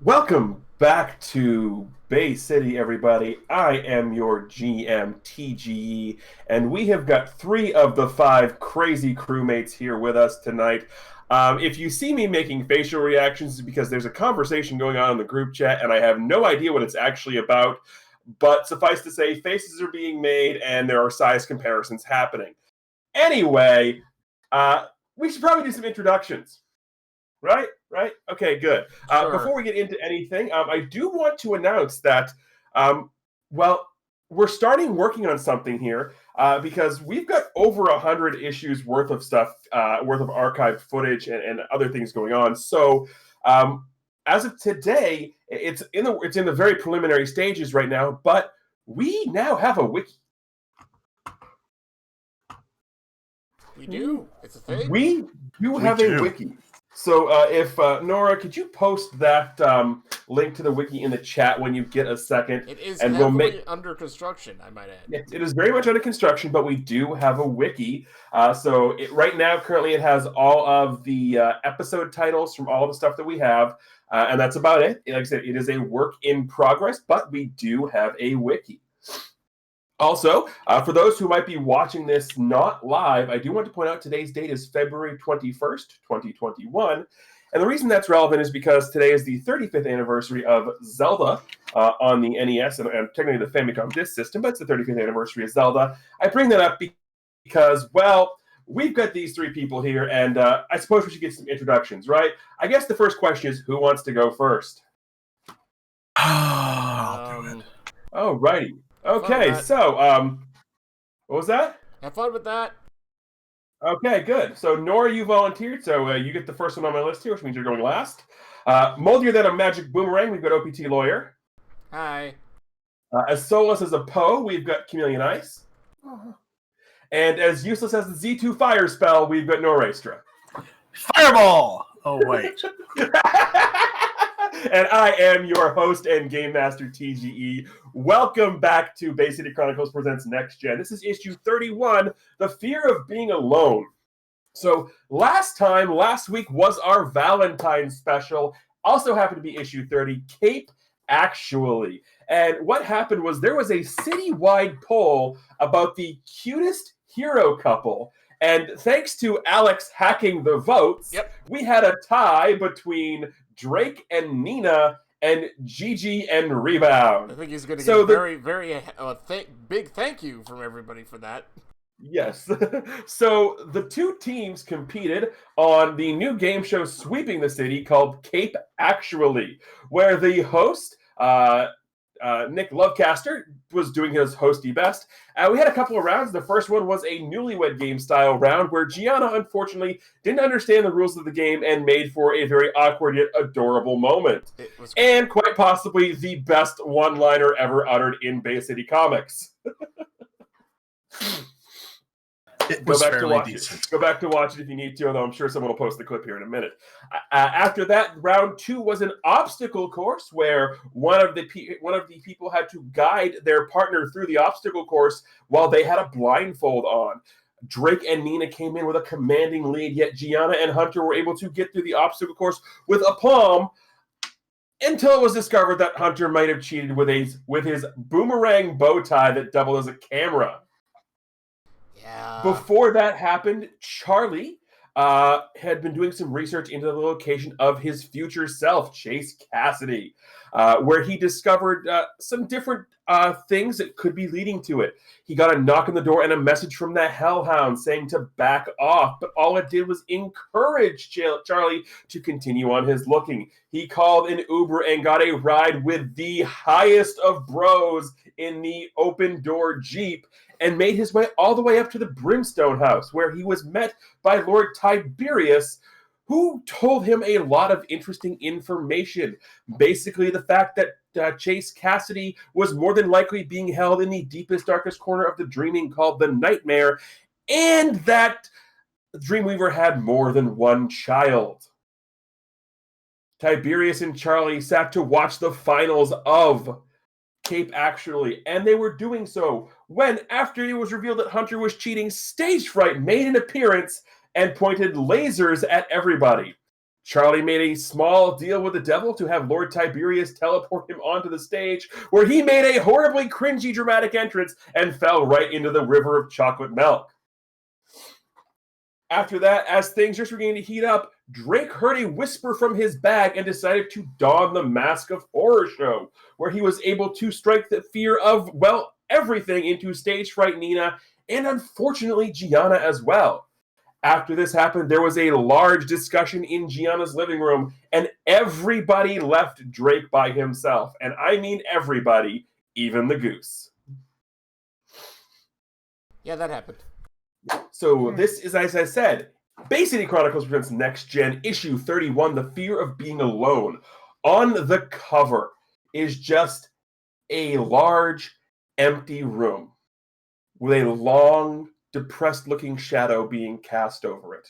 Welcome back to Bay City, everybody. I am your GM, TGE, and we have got three of the five crazy crewmates here with us tonight. If you see me making facial reactions, it's because there's a conversation going on in the group chat, and I have no idea what it's actually about. But suffice to say, faces are being made, and there are size comparisons happening. Anyway, we should probably do some introductions. Right? Okay, good. Sure. Before we get into anything, I do want to announce that, well, we're starting working on something here because we've got over 100 issues worth of stuff, worth of archived footage and other things going on. So, as of today, it's in the very preliminary stages right now, but we now have a wiki. We do. It's a thing. We do have a wiki. So if Nora, could you post that link to the wiki in the chat when you get a second? It is and heavily under construction, I might add. It is very much under construction, but we do have a wiki. So right now, currently, it has all of the episode titles from all of the stuff that we have, and that's about it. Like I said, it is a work in progress, but we do have a wiki. Also, for those who might be watching this not live, I do want to point out today's date is February 21st, 2021. And the reason that's relevant is because today is the 35th anniversary of Zelda on the NES and technically the Famicom Disk System, but it's the 35th anniversary of Zelda. I bring that up because, well, we've got these three people here, and I suppose we should get some introductions, right? I guess the first question is, who wants to go first? I'll do it. Oh, righty. Okay, so, what was that? Have fun with that. Okay, good. So, Nora, you volunteered, so you get the first one on my list here, which means you're going last. Moldier than a magic boomerang, we've got OPT Lawyer. Hi. As soulless as a Poe, we've got Chameleon Ice. And as useless as the Z2 Fire spell, we've got Norastra. Fireball! Oh, wait. And I am your host and Game Master, TGE. Welcome back to Bay City Chronicles Presents Next Gen. This is issue 31, The Fear of Being Alone. So last week was our Valentine's special. Also happened to be issue 30, Cape Actually. And what happened was there was a citywide poll about the cutest hero couple. And thanks to Alex hacking the votes, we had a tie between Drake and Nina and Gigi and Rebound. I think he's going to get very big thank you from everybody for that. Yes. So the two teams competed on the new game show sweeping the city called Cape Actually, where the host, Nick Lovecaster, was doing his hosty best. We had a couple of rounds. The first one was a newlywed game style round where Gianna, unfortunately, didn't understand the rules of the game and made for a very awkward yet adorable moment. And quite possibly the best one-liner ever uttered in Bay City Comics. Go back to watch it. Go back to watch it if you need to, although I'm sure someone will post the clip here in a minute. After that, round two was an obstacle course where one of the people had to guide their partner through the obstacle course while they had a blindfold on. Drake and Nina came in with a commanding lead, yet Gianna and Hunter were able to get through the obstacle course with aplomb until it was discovered that Hunter might have cheated with his boomerang bow tie that doubled as a camera. Yeah. Before that happened, Charlie had been doing some research into the location of his future self, Chase Cassidy, where he discovered some different things that could be leading to it. He got a knock on the door and a message from the Hellhound saying to back off, but all it did was encourage Charlie to continue on his looking. He called an Uber and got a ride with the highest of bros in the open door Jeep, and made his way all the way up to the Brimstone House, where he was met by Lord Tiberius, who told him a lot of interesting information. Basically, the fact that Chase Cassidy was more than likely being held in the deepest, darkest corner of the dreaming called the Nightmare, and that Dreamweaver had more than one child. Tiberius and Charlie sat to watch the finals of Cape Actually, and they were doing so when, after it was revealed that Hunter was cheating, Stage Fright made an appearance and pointed lasers at everybody. Charlie made a small deal with the devil to have Lord Tiberius teleport him onto the stage, where he made a horribly cringy dramatic entrance and fell right into the river of chocolate milk. After that, as things just began to heat up, Drake heard a whisper from his bag and decided to don the Mask of Horror show, where he was able to strike the fear of, well, everything into stage fright Nina, and unfortunately Gianna as well. After this happened, there was a large discussion in Gianna's living room, and everybody left Drake by himself. And I mean everybody, even the goose. Yeah, that happened. So this is, as I said, Bay City Chronicles presents Next Gen issue 31, The Fear of Being Alone. On the cover is just a large, empty room with a long, depressed-looking shadow being cast over it.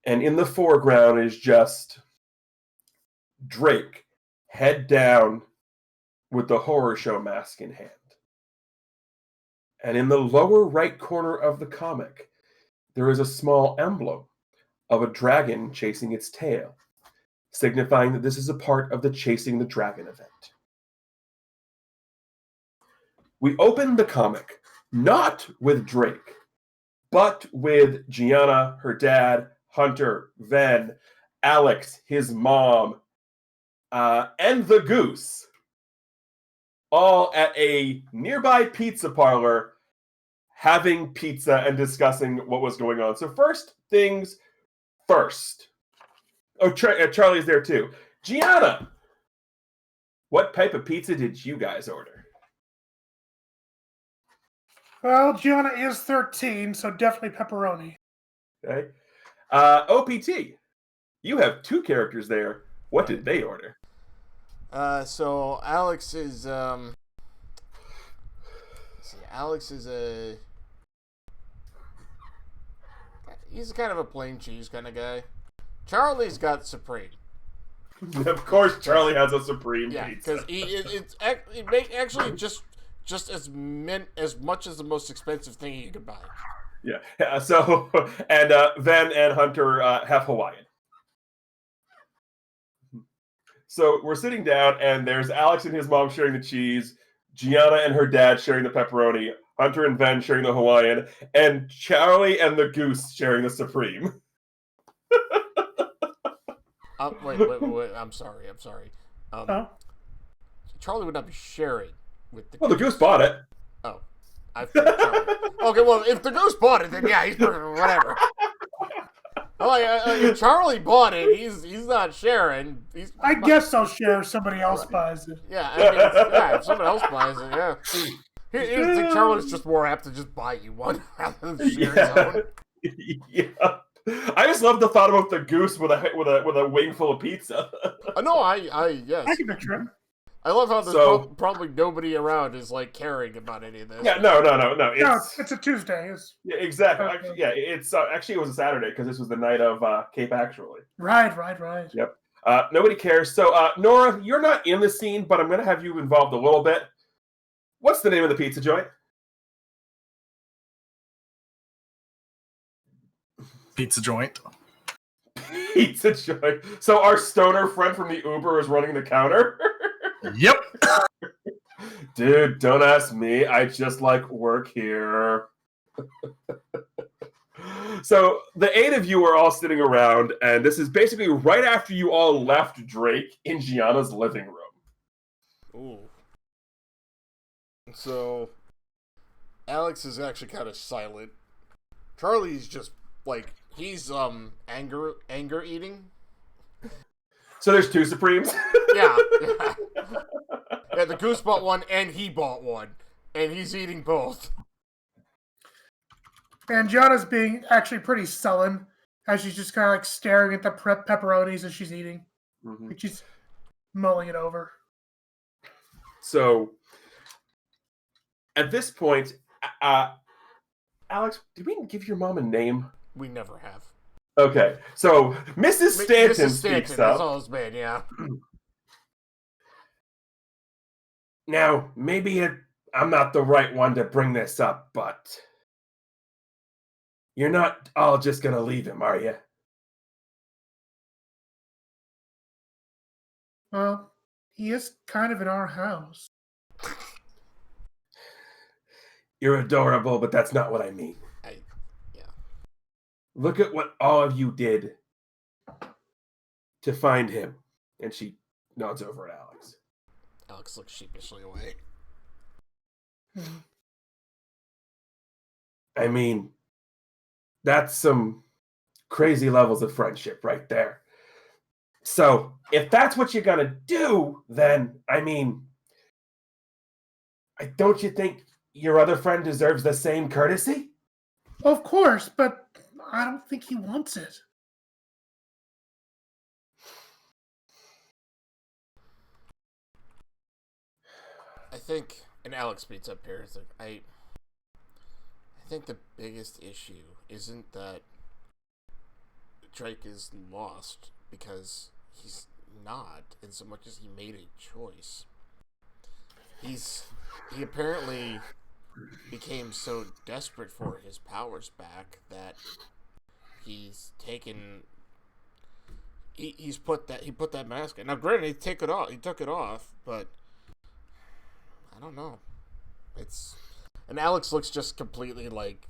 And in the foreground is just Drake, head down, with the horror show mask in hand. And in the lower right corner of the comic, there is a small emblem of a dragon chasing its tail, signifying that this is a part of the Chasing the Dragon event. We open the comic not with Drake, but with Gianna, her dad, Hunter, Ven, Alex, his mom, and the goose, all at a nearby pizza parlor having pizza and discussing what was going on. So first things first. Oh, Charlie's there too. Gianna, what type of pizza did you guys order? Well, Gianna is 13, so definitely pepperoni. Okay. OPT, you have two characters there. What did they order? So Alex is he's kind of a plain cheese kind of guy. Charlie's got Supreme. Of course, Charlie has a Supreme Yeah, pizza. because it make actually just as much as the most expensive thing you could buy. Yeah. So, and Ven and Hunter have Hawaiian. So we're sitting down, and there's Alex and his mom sharing the cheese, Gianna and her dad sharing the pepperoni, Hunter and Ven sharing the Hawaiian, and Charlie and the goose sharing the Supreme. Wait. I'm sorry. Huh? Charlie would not be sharing with the. Well, the goose bought it. Oh, I think Charlie. Okay, well, if the goose bought it, then yeah, he's whatever. If Charlie bought it, he's not sharing. I guess I'll share if somebody else buys it. Yeah, if someone else buys it, yeah. Here's the thing, Charlie's just more apt to just buy you one rather than share his own. Yeah. I just love the thought about the goose with a wing full of pizza. No, yes. I can picture it. I love how there's probably nobody around is like caring about any of this. Yeah, no. It's a Tuesday. Yeah, exactly. Okay. Actually it was a Saturday because this was the night of Cape Actually. Right. Yep. Nobody cares. So Nora, you're not in the scene, but I'm going to have you involved a little bit. What's the name of the pizza joint? Pizza joint. Pizza joint. So our stoner friend from the Uber is running the counter. Yep. Dude, don't ask me. I just like work here. So the 8 of you are all sitting around, and this is basically right after you all left Drake in Gianna's living room. Ooh. So Alex is actually kind of silent. Charlie's just like he's anger eating. So there's 2 Supremes. Yeah. Yeah, the goose bought one, and he bought one, and he's eating both. And Gianna's being actually pretty sullen as she's just kind of like staring at the pepperonis as she's eating. Mm-hmm. Like she's mulling it over. So at this point, Alex, did we give your mom a name? We never have. Okay, so Mrs. Stanton Mrs. speaks Stanton, up. that's all it's been, yeah. Now, maybe I'm not the right one to bring this up, but you're not all just going to leave him, are you? Well, he is kind of in our house. You're adorable, but that's not what I mean. Yeah. Look at what all of you did to find him. And she nods over at Alex. Alex looks sheepishly away. I mean, that's some crazy levels of friendship right there. So, if that's what you're gonna do, then, I mean, don't you think your other friend deserves the same courtesy? Of course, but I don't think he wants it. I think, and Alex beats up here. It's like I think the biggest issue isn't that Drake is lost, because he's not, in so much as he made a choice. He apparently became so desperate for his powers back that he's taken. He put that mask in. Now, granted, he took it off, but I don't know. And Alex looks just completely like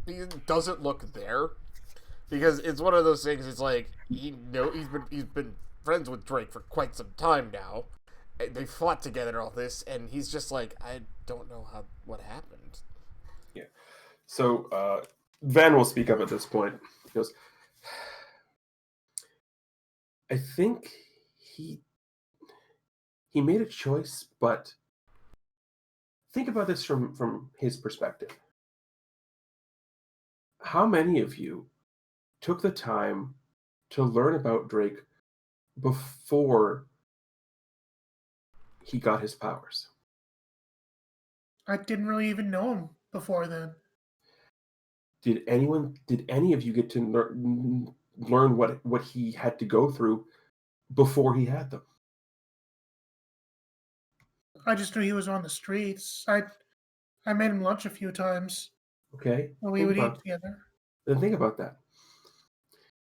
he doesn't look there, because it's one of those things. It's like he's been friends with Drake for quite some time now. They fought together and all this, and he's just like, I don't know what happened. Yeah. So Van will speak up at this point. He goes, I think he made a choice, but think about this from his perspective. How many of you took the time to learn about Drake before he got his powers? I didn't really even know him before then. Did any of you get to learn what he had to go through before he had them? I just knew he was on the streets. I made him lunch a few times Okay? when we would eat together. Then think about that.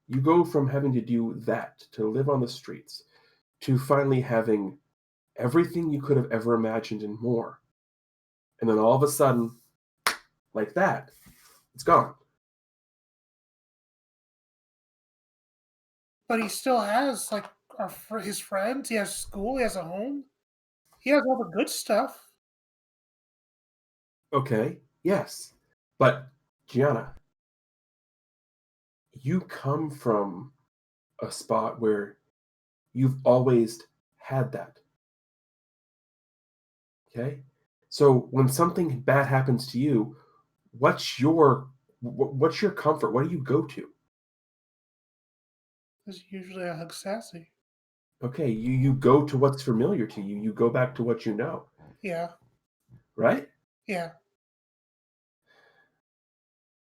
You go from having to do that, to live on the streets, to finally having everything you could have ever imagined and more. And then all of a sudden, like that, it's gone. But he still has like his friends. He has school. He has a home. He has all the good stuff. Okay, yes. But, Gianna, you come from a spot where you've always had that. Okay? So when something bad happens to you, what's your comfort? What do you go to? It's usually a hug sassy. Okay, you go to what's familiar to you. You go back to what you know. Yeah. Right? Yeah.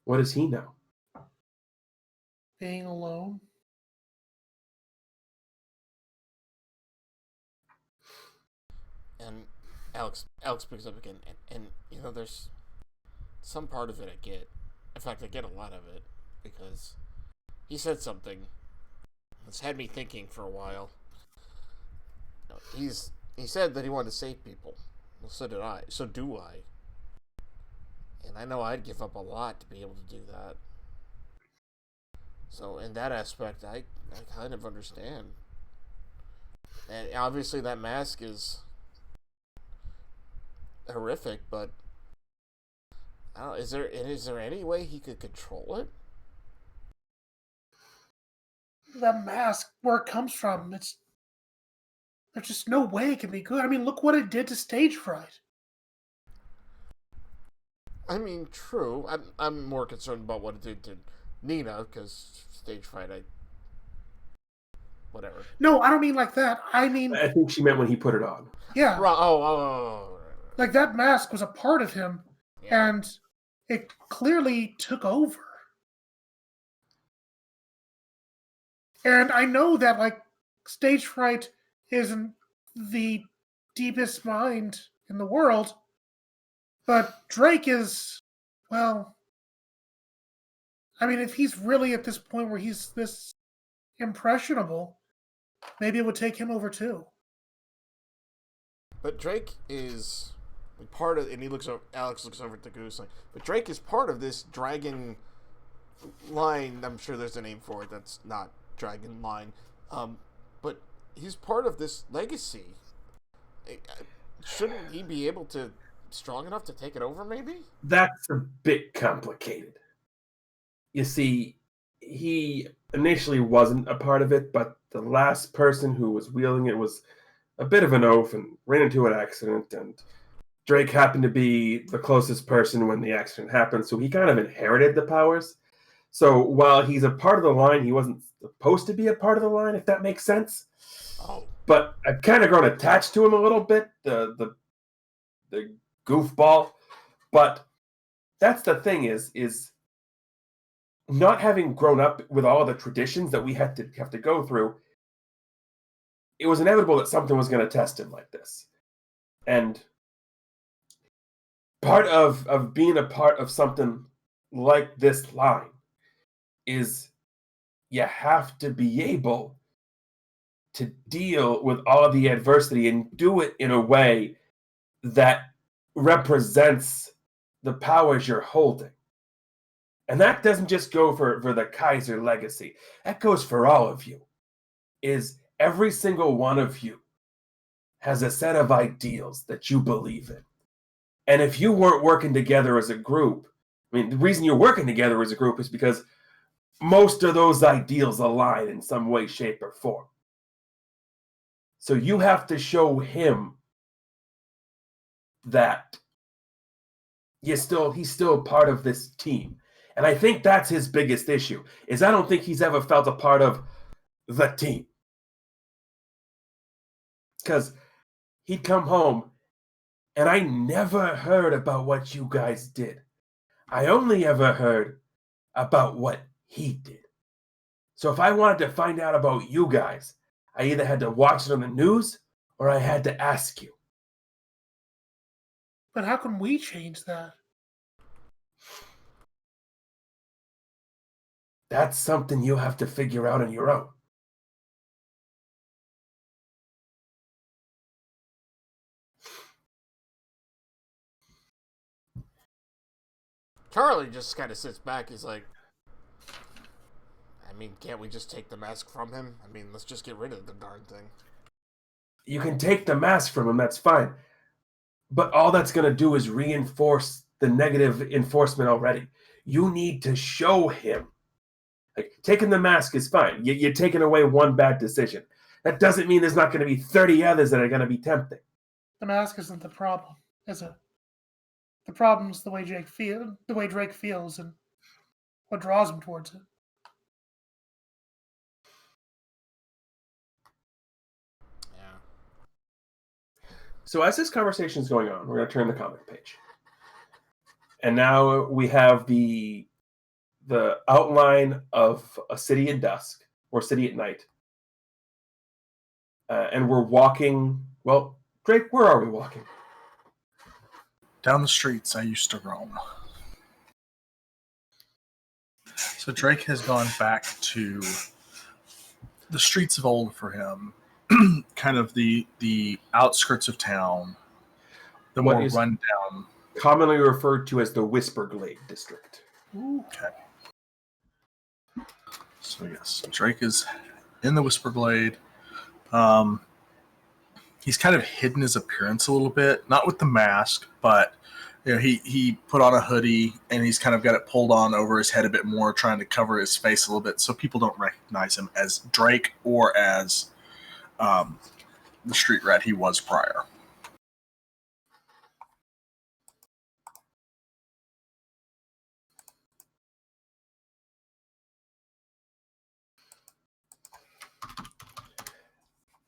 What does he know? Being alone. And Alex picks up again, and you know, there's some part of it I get. In fact, I get a lot of it, because he said something that's had me thinking for a while. He said that he wanted to save people. Well, so did I. So do I. And I know I'd give up a lot to be able to do that. So in that aspect, I kind of understand. And obviously that mask is horrific, but I don't know, is there any way he could control it? That mask, where it comes from, there's just no way it can be good. I mean, look what it did to stage fright. I mean, true. I'm more concerned about what it did to Nina, because stage fright, whatever. No, I don't mean like that. I mean, I think she meant when he put it on. yeah. Oh. Like that mask was a part of him, Yeah. and it clearly took over. And I know that like stage fright isn't the deepest mind in the world, but Drake is, well, I mean, if he's really at this point where he's this impressionable, maybe it would take him over too. But Drake is part of, and Alex looks over at the goose, like, but Drake is part of this dragon line. I'm sure there's a name for it that's not dragon line, but he's part of this legacy. Shouldn't he be able to strong enough to take it over? Maybe that's a bit complicated. You see, he initially wasn't a part of it, but the last person who was wielding it was a bit of an oaf and ran into an accident, and Drake happened to be the closest person when the accident happened, so he kind of inherited the powers. So while he's a part of the line, he wasn't supposed to be a part of the line, if that makes sense. Oh. But I've kind of grown attached to him a little bit, the goofball. But that's the thing is not having grown up with all the traditions that we have to go through, it was inevitable that something was going to test him like this. And part of being a part of something like this line is you have to be able to deal with all the adversity and do it in a way that represents the powers you're holding. And that doesn't just go for the Kaiser legacy. That goes for all of you. Is every single one of you has a set of ideals that you believe in. And if you weren't working together as a group, I mean, the reason you're working together as a group is because most of those ideals align in some way, shape, or form. So you have to show him that he's still part of this team. And I think that's his biggest issue, is I don't think he's ever felt a part of the team. Because he'd come home, and I never heard about what you guys did. I only ever heard about what he did. So if I wanted to find out about you guys, I either had to watch it on the news or I had to ask you. But how can we change that? That's something you have to figure out on your own. Charlie just kind of sits back. He's like, I mean, can't we just take the mask from him? I mean, let's just get rid of the darn thing. You can take the mask from him, that's fine. But all that's going to do is reinforce the negative enforcement already. You need to show him. Like, taking the mask is fine. You're taking away one bad decision. That doesn't mean there's not going to be 30 others that are going to be tempting. The mask isn't the problem, is it? The problem's the way Drake feels, and what draws him towards it. Yeah. So as this conversation is going on, we're going to turn the comic page. And now we have the outline of a city in dusk, or city at night. And we're walking, well, Drake, where are we walking? Down the streets I used to roam. So Drake has gone back to the streets of old for him, kind of the outskirts of town, the What more is rundown. commonly referred to as the Whisperglade district. Okay. So yes, Drake is in the Whisperglade. He's kind of hidden his appearance a little bit, not with the mask, but you know, he put on a hoodie and he's kind of got it pulled on over his head a bit more, trying to cover his face a little bit so people don't recognize him as Drake or as the street rat he was prior.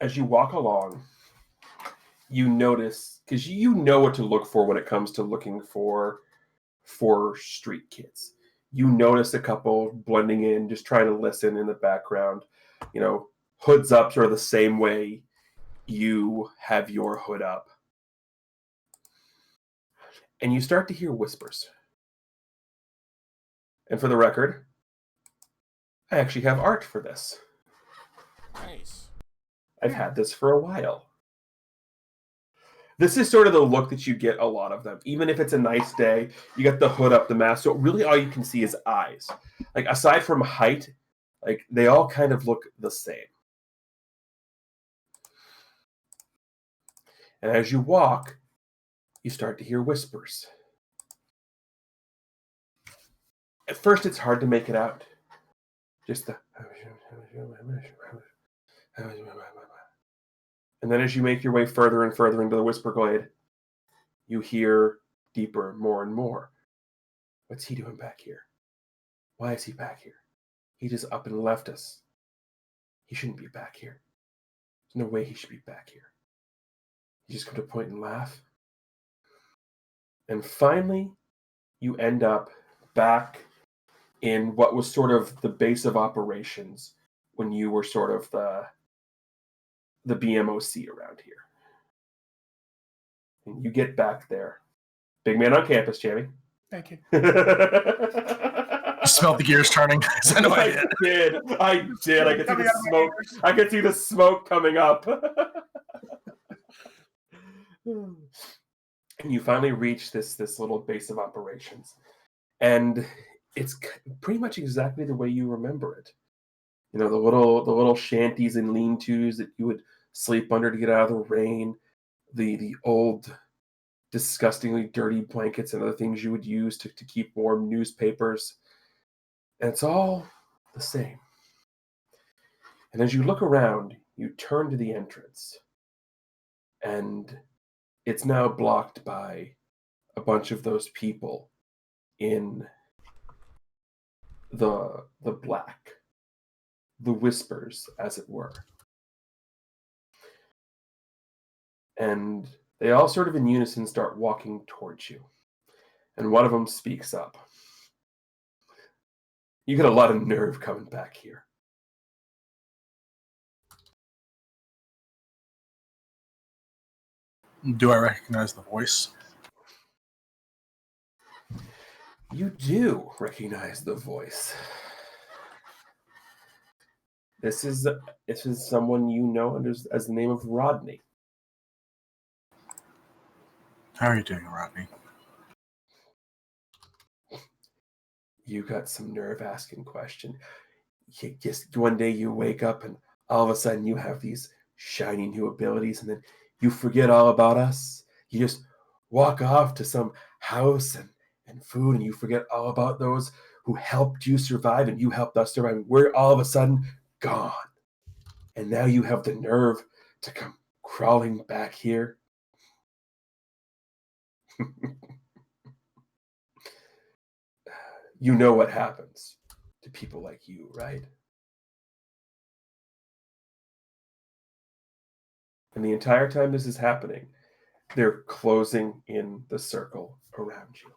As you walk along, you notice, because you know what to look for when it comes to looking for street kids. You notice a couple blending in, just trying to listen in the background. You know, hoods up sort of the same way you have your hood up. And you start to hear whispers. And for the record, I actually have art for this. Nice. I've had this for a while. This is sort of the look that you get a lot of them. Even if it's a nice day, you got the hood up, the mask. So really all you can see is eyes. Like aside from height, like they all kind of look the same. And as you walk, you start to hear whispers. At first, it's hard to make it out. Just the... And then as you make your way further and further into the whisper glade, you hear deeper, more and more. What's he doing back here? Why is he back here? He just up and left us. He shouldn't be back here. There's no way he should be back here. You just come to a point and laugh. And finally, you end up back in what was sort of the base of operations when you were sort of the BMOC around here. And you get back there. Big man on campus, Jamie. Thank you. You smelled the gears turning. I know I did. I did. I could see the smoke. I could see the smoke coming up. And you finally reach this little base of operations. And it's pretty much exactly the way you remember it. You know, the little shanties and lean-tos that you would sleep under to get out of the rain, the old, disgustingly dirty blankets and other things you would use to keep warm, newspapers. And it's all the same. And as you look around, you turn to the entrance. And it's now blocked by a bunch of those people in the black, the whispers, as it were. And they all sort of in unison start walking towards you. And one of them speaks up. You get a lot of nerve coming back here. Do I recognize the voice? You do recognize the voice. This is someone you know as the name of Rodney. How are you doing, Rodney? You got some nerve asking question. Just one day you wake up and all of a sudden you have these shiny new abilities and then you forget all about us. You just walk off to some house and food and you forget all about those who helped you survive and you helped us survive. We're all of a sudden gone. And now you have the nerve to come crawling back here. You know what happens to people like you, right? And the entire time this is happening, they're closing in the circle around you.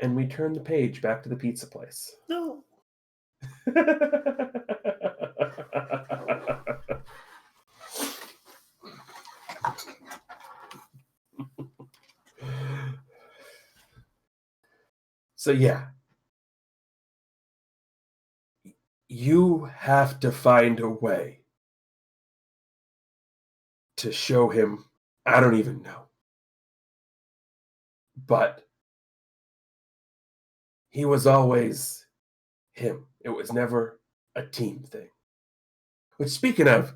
And we turn the page back to the pizza place. No. So yeah, you have to find a way to show him, I don't even know. But he was always him. It was never a team thing. Which, speaking of,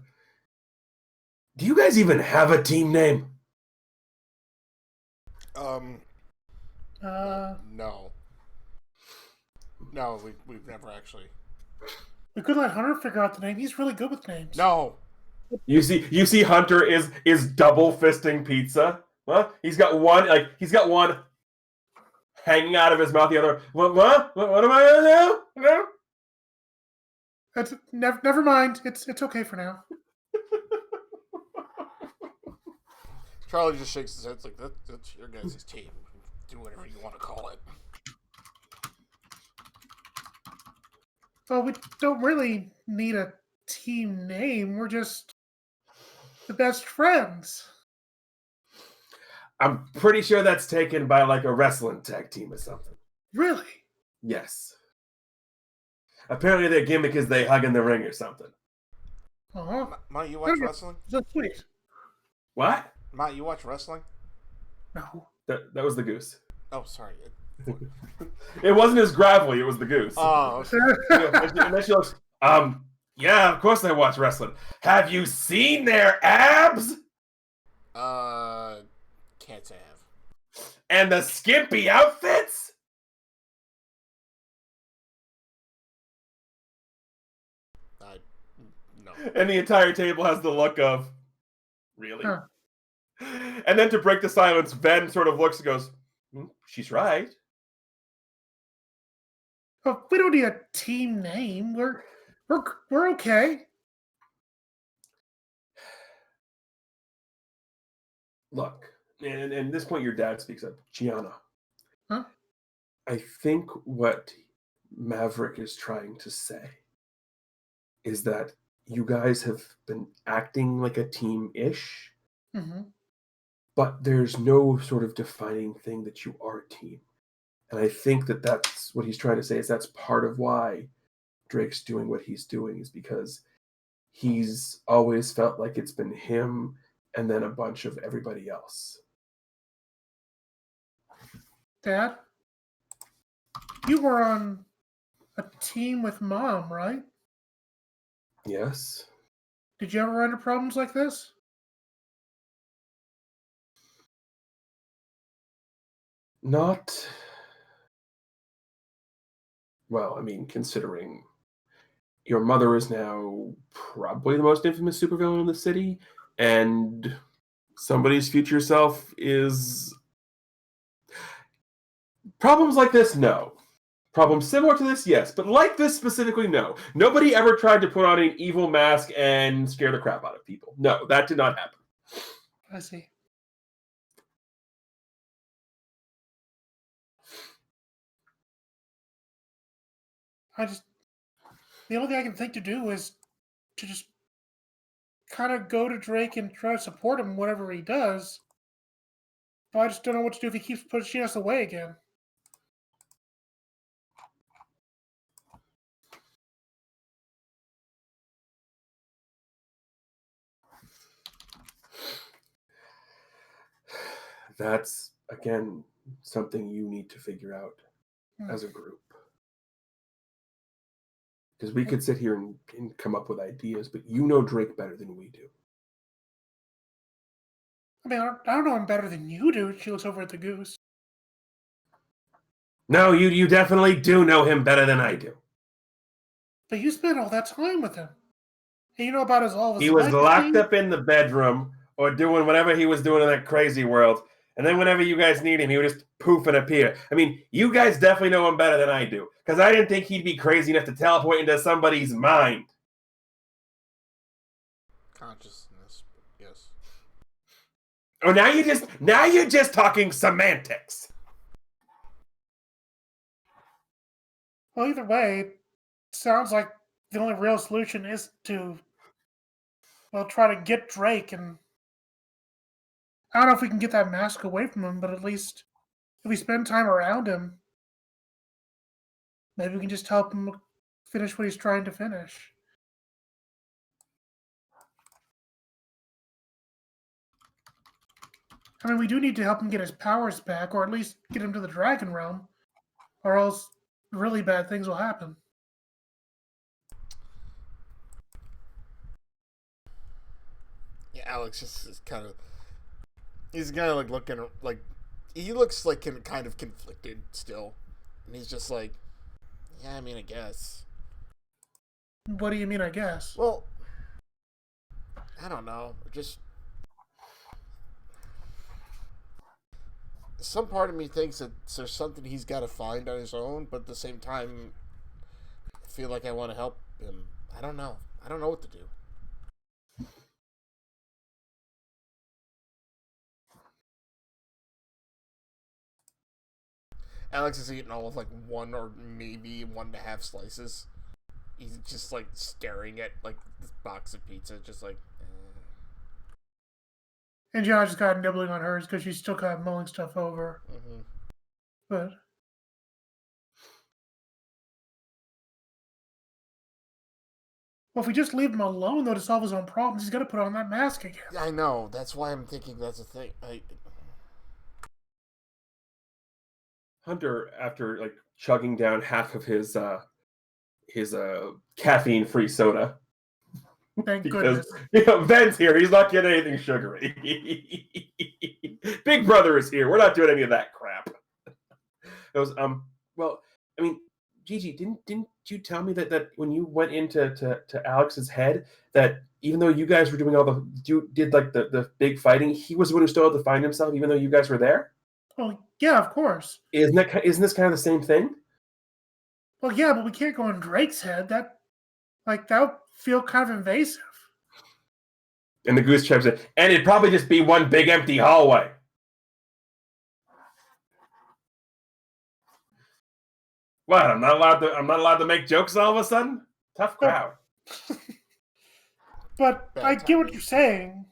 do you guys even have a team name? No. No, we've never actually. We could let Hunter figure out the name. He's really good with names. No. You see Hunter is double fisting pizza. Huh? He's got one hanging out of his mouth, the other, what am I gonna do? No? That's never mind. It's okay for now. Charlie just shakes his head. It's like, that's your guys' team. Do whatever you want to call it. Well, we don't really need a team name. We're just the best friends. I'm pretty sure that's taken by like a wrestling tag team or something. Really? Yes. Apparently their gimmick is they hug in the ring or something. Uh-huh. Matt, you watch wrestling? That's sweet. What? Matt, you watch wrestling? No. That was the goose. Oh, sorry. It wasn't as gravelly, it was the goose. Oh, okay. And then she looks, yeah, of course I watch wrestling. Have you seen their abs? Can't say I have. And the skimpy outfits? No. And the entire table has the look of, really? Huh. And then to break the silence, Ben sort of looks and goes, she's right. Well, we don't need a team name. We're okay. Look, and at this point your dad speaks up. Gianna. Huh? I think what Maverick is trying to say is that you guys have been acting like a team-ish, Mm-hmm. but there's no sort of defining thing that you are a team. And I think that that's what he's trying to say, is that's part of why Drake's doing what he's doing, is because he's always felt like it's been him and then a bunch of everybody else. Dad, you were on a team with Mom, right? Yes. Did you ever run into problems like this? Not... Well, I mean, considering your mother is now probably the most infamous supervillain in the city, and somebody's future self is... Problems like this, no. Problems similar to this, yes. But like this specifically, no. Nobody ever tried to put on an evil mask and scare the crap out of people. No, that did not happen. I see. The only thing I can think to do is to just kind of go to Drake and try to support him whatever he does. But I just don't know what to do if he keeps pushing us away again. That's, again, something you need to figure out as a group. Because we could sit here and come up with ideas, but you know Drake better than we do. I mean, I don't know him better than you do. She looks over at the goose. No, you definitely do know him better than I do. But you spent all that time with him. And you know about all of his He was legacy. locked up in the bedroom or doing whatever he was doing in that crazy world. And then whenever you guys need him, he would just poof and appear. I mean, you guys definitely know him better than I do. Because I didn't think he'd be crazy enough to teleport into somebody's mind. Consciousness, yes. Oh, now you're just talking semantics. Well, either way, it sounds like the only real solution is to, well, try to get Drake. And I don't know if we can get that mask away from him, but at least if we spend time around him, maybe we can just help him finish what he's trying to finish. I mean, we do need to help him get his powers back, or at least get him to the Dragon Realm, or else really bad things will happen. Yeah, Alex is kind of... He's kind of like looking... like he looks like kind of conflicted still. And he's just like... Yeah, I mean, I guess. What do you mean, I guess? Well... I don't know. Just... Some part of me thinks that there's something he's got to find on his own, but at the same time, I feel like I want to help him. I don't know. I don't know what to do. Alex is eating all of like one or maybe 1.5 slices. He's just like staring at like this box of pizza, just like. And Josh just got nibbling on hers because she's still kind of mulling stuff over. Mm-hmm. But Well, if we just leave him alone, though, to solve his own problems, he's going to put on that mask again. I know. That's why I'm thinking that's a thing. Hunter, after like chugging down half of his caffeine-free soda, Thank because goodness. Ben's here, he's not getting anything sugary. Big Brother is here. We're not doing any of that crap. It was well, I mean, Gigi, didn't you tell me that when you went into to Alex's head, that even though you guys were doing all did like the big fighting, he was the one who still had to find himself, even though you guys were there? Well, yeah, of course. Isn't this kind of the same thing? Well, yeah, but we can't go in Drake's head. That would feel kind of invasive. And the goose chimes in, and it'd probably just be one big empty hallway. What? I'm not allowed to make jokes all of a sudden? Tough crowd. But I get what you're saying.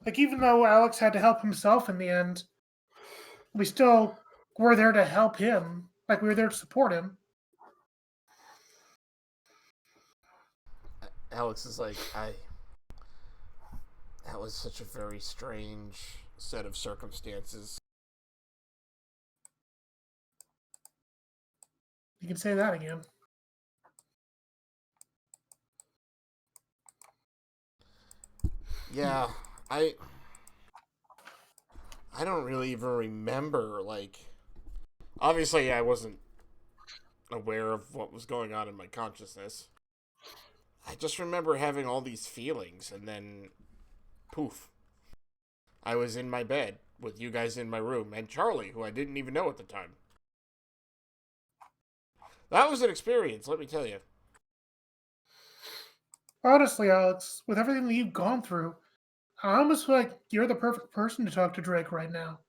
Like, even though Alex had to help himself in the end, we still were there to help him. Like, we were there to support him. Alex is like, that was such a very strange set of circumstances. You can say that again. Yeah, I don't really even remember, like, obviously I wasn't aware of what was going on in my consciousness. I just remember having all these feelings, and then poof, I was in my bed with you guys in my room, and Charlie, who I didn't even know at the time. That was an experience, let me tell you. Honestly, Alex, with everything that you've gone through, I almost feel like you're the perfect person to talk to Drake right now.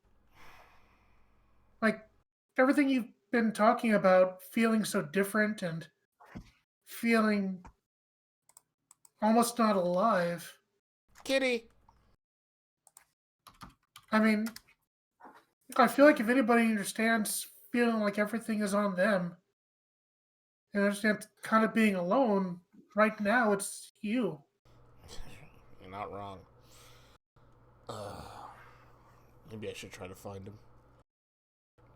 Like, everything you've been talking about, feeling so different and feeling almost not alive. Kitty! I mean, I feel like if anybody understands feeling like everything is on them and understands kind of being alone, right now it's you. You're not wrong. Maybe I should try to find him.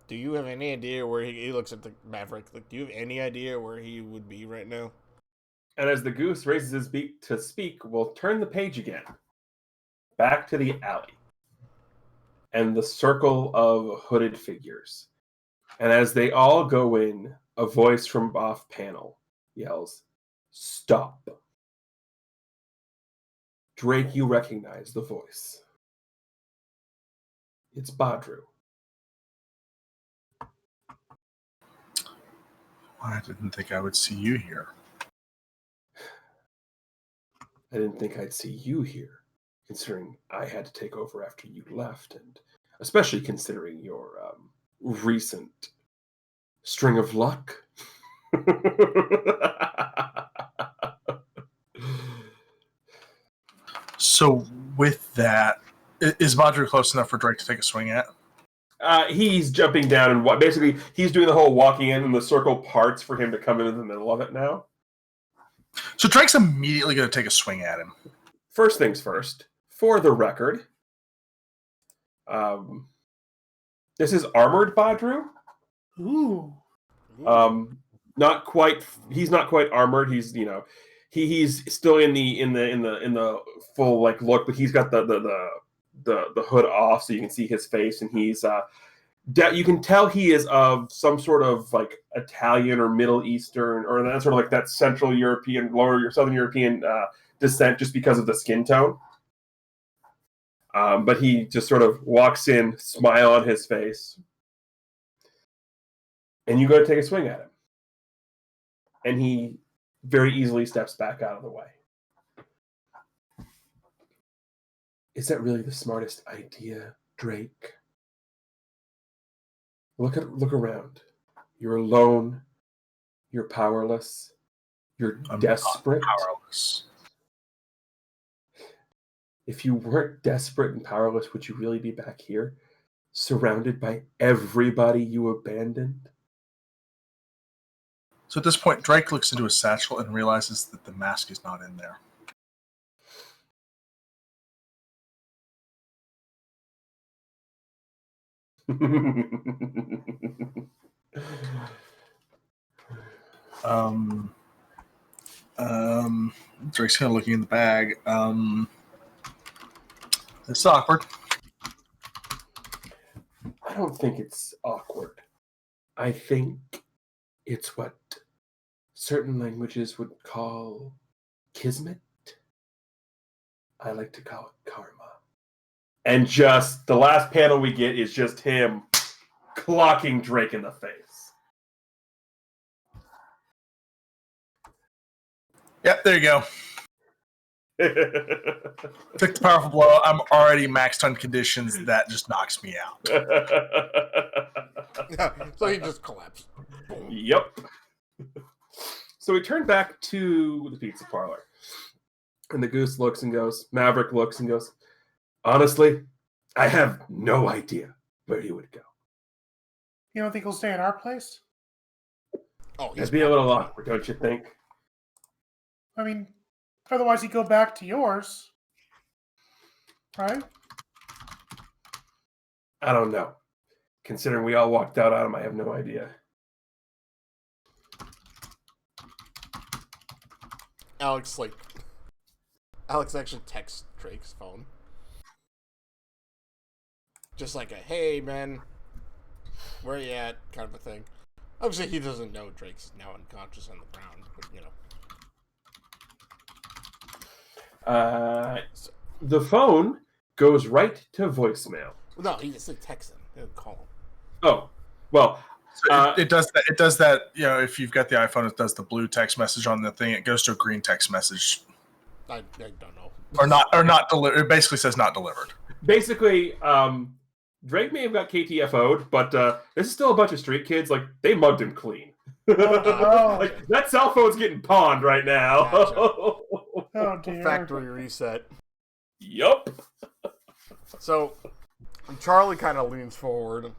Do you have any idea where he looks at the Maverick? Like, do you have any idea where he would be right now? And as the goose raises his beak to speak, we'll turn the page again. Back to the alley. And the circle of hooded figures. And as they all go in, a voice from off panel yells, "Stop." Drake, you recognize the voice. It's Badru. I didn't think I would see you here. I didn't think I'd see you here, considering I had to take over after you left, and especially considering your recent string of luck. So with that, is Badru close enough for Drake to take a swing at? He's jumping down and basically he's doing the whole walking in, and the circle parts for him to come into the middle of it now. So Drake's immediately going to take a swing at him. First things first, for the record, this is armored Badru. Ooh. Not quite. He's not quite armored. He's he's still in the full like look, but he's got the hood off so you can see his face, and he's you can tell he is of some sort of like Italian or Middle Eastern or that sort of like that Central European, lower Southern European descent, just because of the skin tone. But he just sort of walks in, smile on his face, and you go to take a swing at him, and he very easily steps back out of the way. Is that really the smartest idea, Drake? Look around. You're alone. You're powerless. You're desperate. Powerless. If you weren't desperate and powerless, would you really be back here, surrounded by everybody you abandoned? So at this point, Drake looks into his satchel and realizes that the mask is not in there. Drake's kind of looking in the bag. It's awkward. I don't think it's awkward. I think it's what certain languages would call kismet. I like to call it karma. And just the last panel we get is just him clocking Drake in the face. Yep, there you go. Took the powerful blow. I'm already maxed on conditions. That just knocks me out. So he just collapsed. Boom. Yep. So we turn back to the pizza parlor. And the goose looks and goes, Maverick looks and goes, honestly, I have no idea where he would go. You don't think he'll stay at our place? Oh, It'd be a little awkward, don't you think? I mean, otherwise he'd go back to yours. Right? I don't know. Considering we all walked out on him, I have no idea. Alex actually texts Drake's phone. Just like a, hey, man, where you at, kind of a thing. Obviously, he doesn't know Drake's now unconscious on the ground, but, you know. The phone goes right to voicemail. No, he just texts him. He didn't call him. Oh, well. So it does that. It does that. You know, if you've got the iPhone, it does the blue text message on the thing. It goes to a green text message, I don't know. or not delivered. It basically says not delivered. Basically, Drake may have got KTFO'd, but this is still a bunch of street kids. Like, they mugged him clean. Like, that cell phone's getting pawned right now. Gotcha. Oh, dear. Factory reset. Yup. So, Charlie kind of leans forward.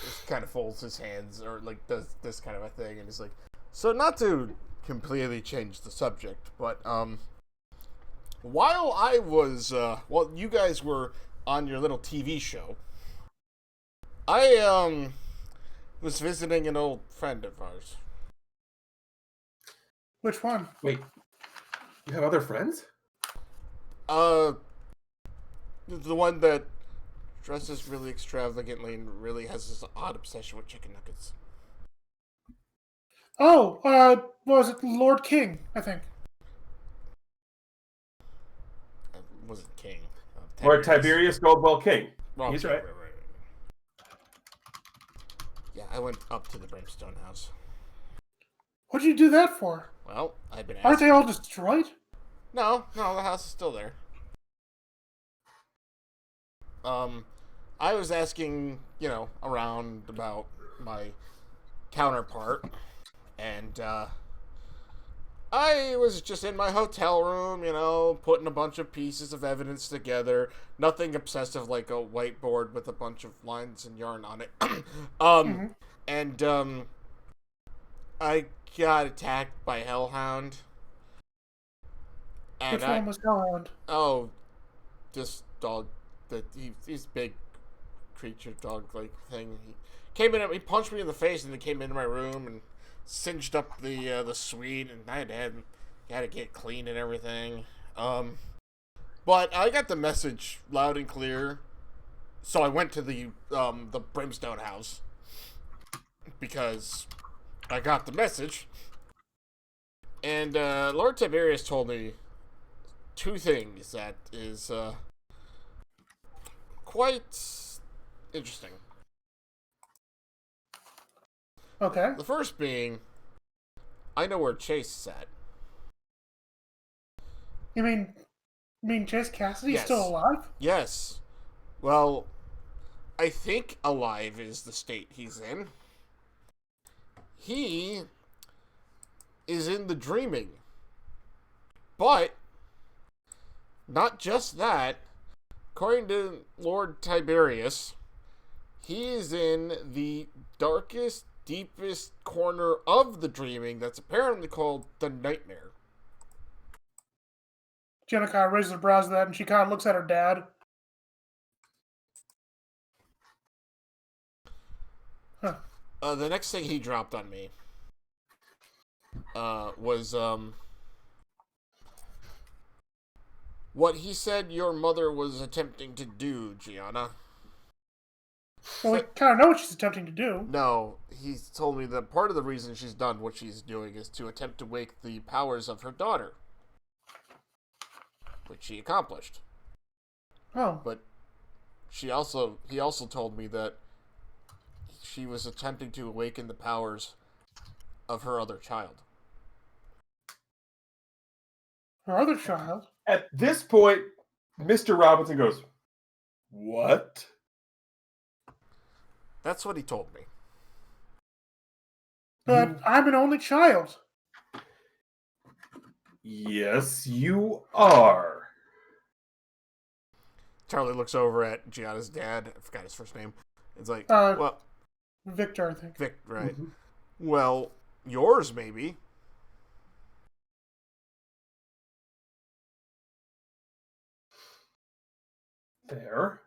Just kind of folds his hands, or like does this kind of a thing, and he's like, so not to completely change the subject, but while I was while you guys were on your little TV show, I was visiting an old friend of ours. Which one? Wait, you have other friends? The one that dresses really extravagantly and really has this odd obsession with chicken nuggets. Oh, what was it? Lord King, I think. Wasn't King. Or Tiberius Goldwell King. Wrong He's King, right. Yeah, I went up to the Brimstone house. What'd you do that for? Well, I've been Aren't asking. they all destroyed? No, the house is still there. I was asking, you know, around about my counterpart, and I was just in my hotel room, you know, putting a bunch of pieces of evidence together. Nothing obsessive like a whiteboard with a bunch of lines and yarn on it. And I got attacked by Hellhound. And Which one was Hellhound? Oh, this dog. He's big creature dog like thing. He came in. He punched me in the face, and then came into my room and singed up the suite, and I had to get clean and everything. But I got the message loud and clear, so I went to the Brimstone house because I got the message, and Lord Tiberius told me two things that is quite interesting. Okay. The first being, I know where Chase is at. You mean Chase Cassidy's Yes. still alive? Yes. Well, I think alive is the state he's in. He is in the dreaming. But, not just that. According to Lord Tiberius, he is in the darkest deepest corner of the dreaming that's apparently called the nightmare. Jenna kind of raises her brows at that, and she kind of looks at her dad. Huh. The next thing he dropped on me was what he said your mother was attempting to do, Gianna. Well, we kind of know what she's attempting to do. No, he told me that part of the reason she's done what she's doing is to attempt to wake the powers of her daughter, which she accomplished. Oh. But he also told me that she was attempting to awaken the powers of her other child. Her other child? At this point, Mr. Robinson goes, "What?" That's what he told me. But I'm an only child. Yes, you are. Charlie looks over at Gianna's dad. I forgot his first name. It's like, well, Victor, I think. Vic, right? Mm-hmm. Well, yours maybe. There.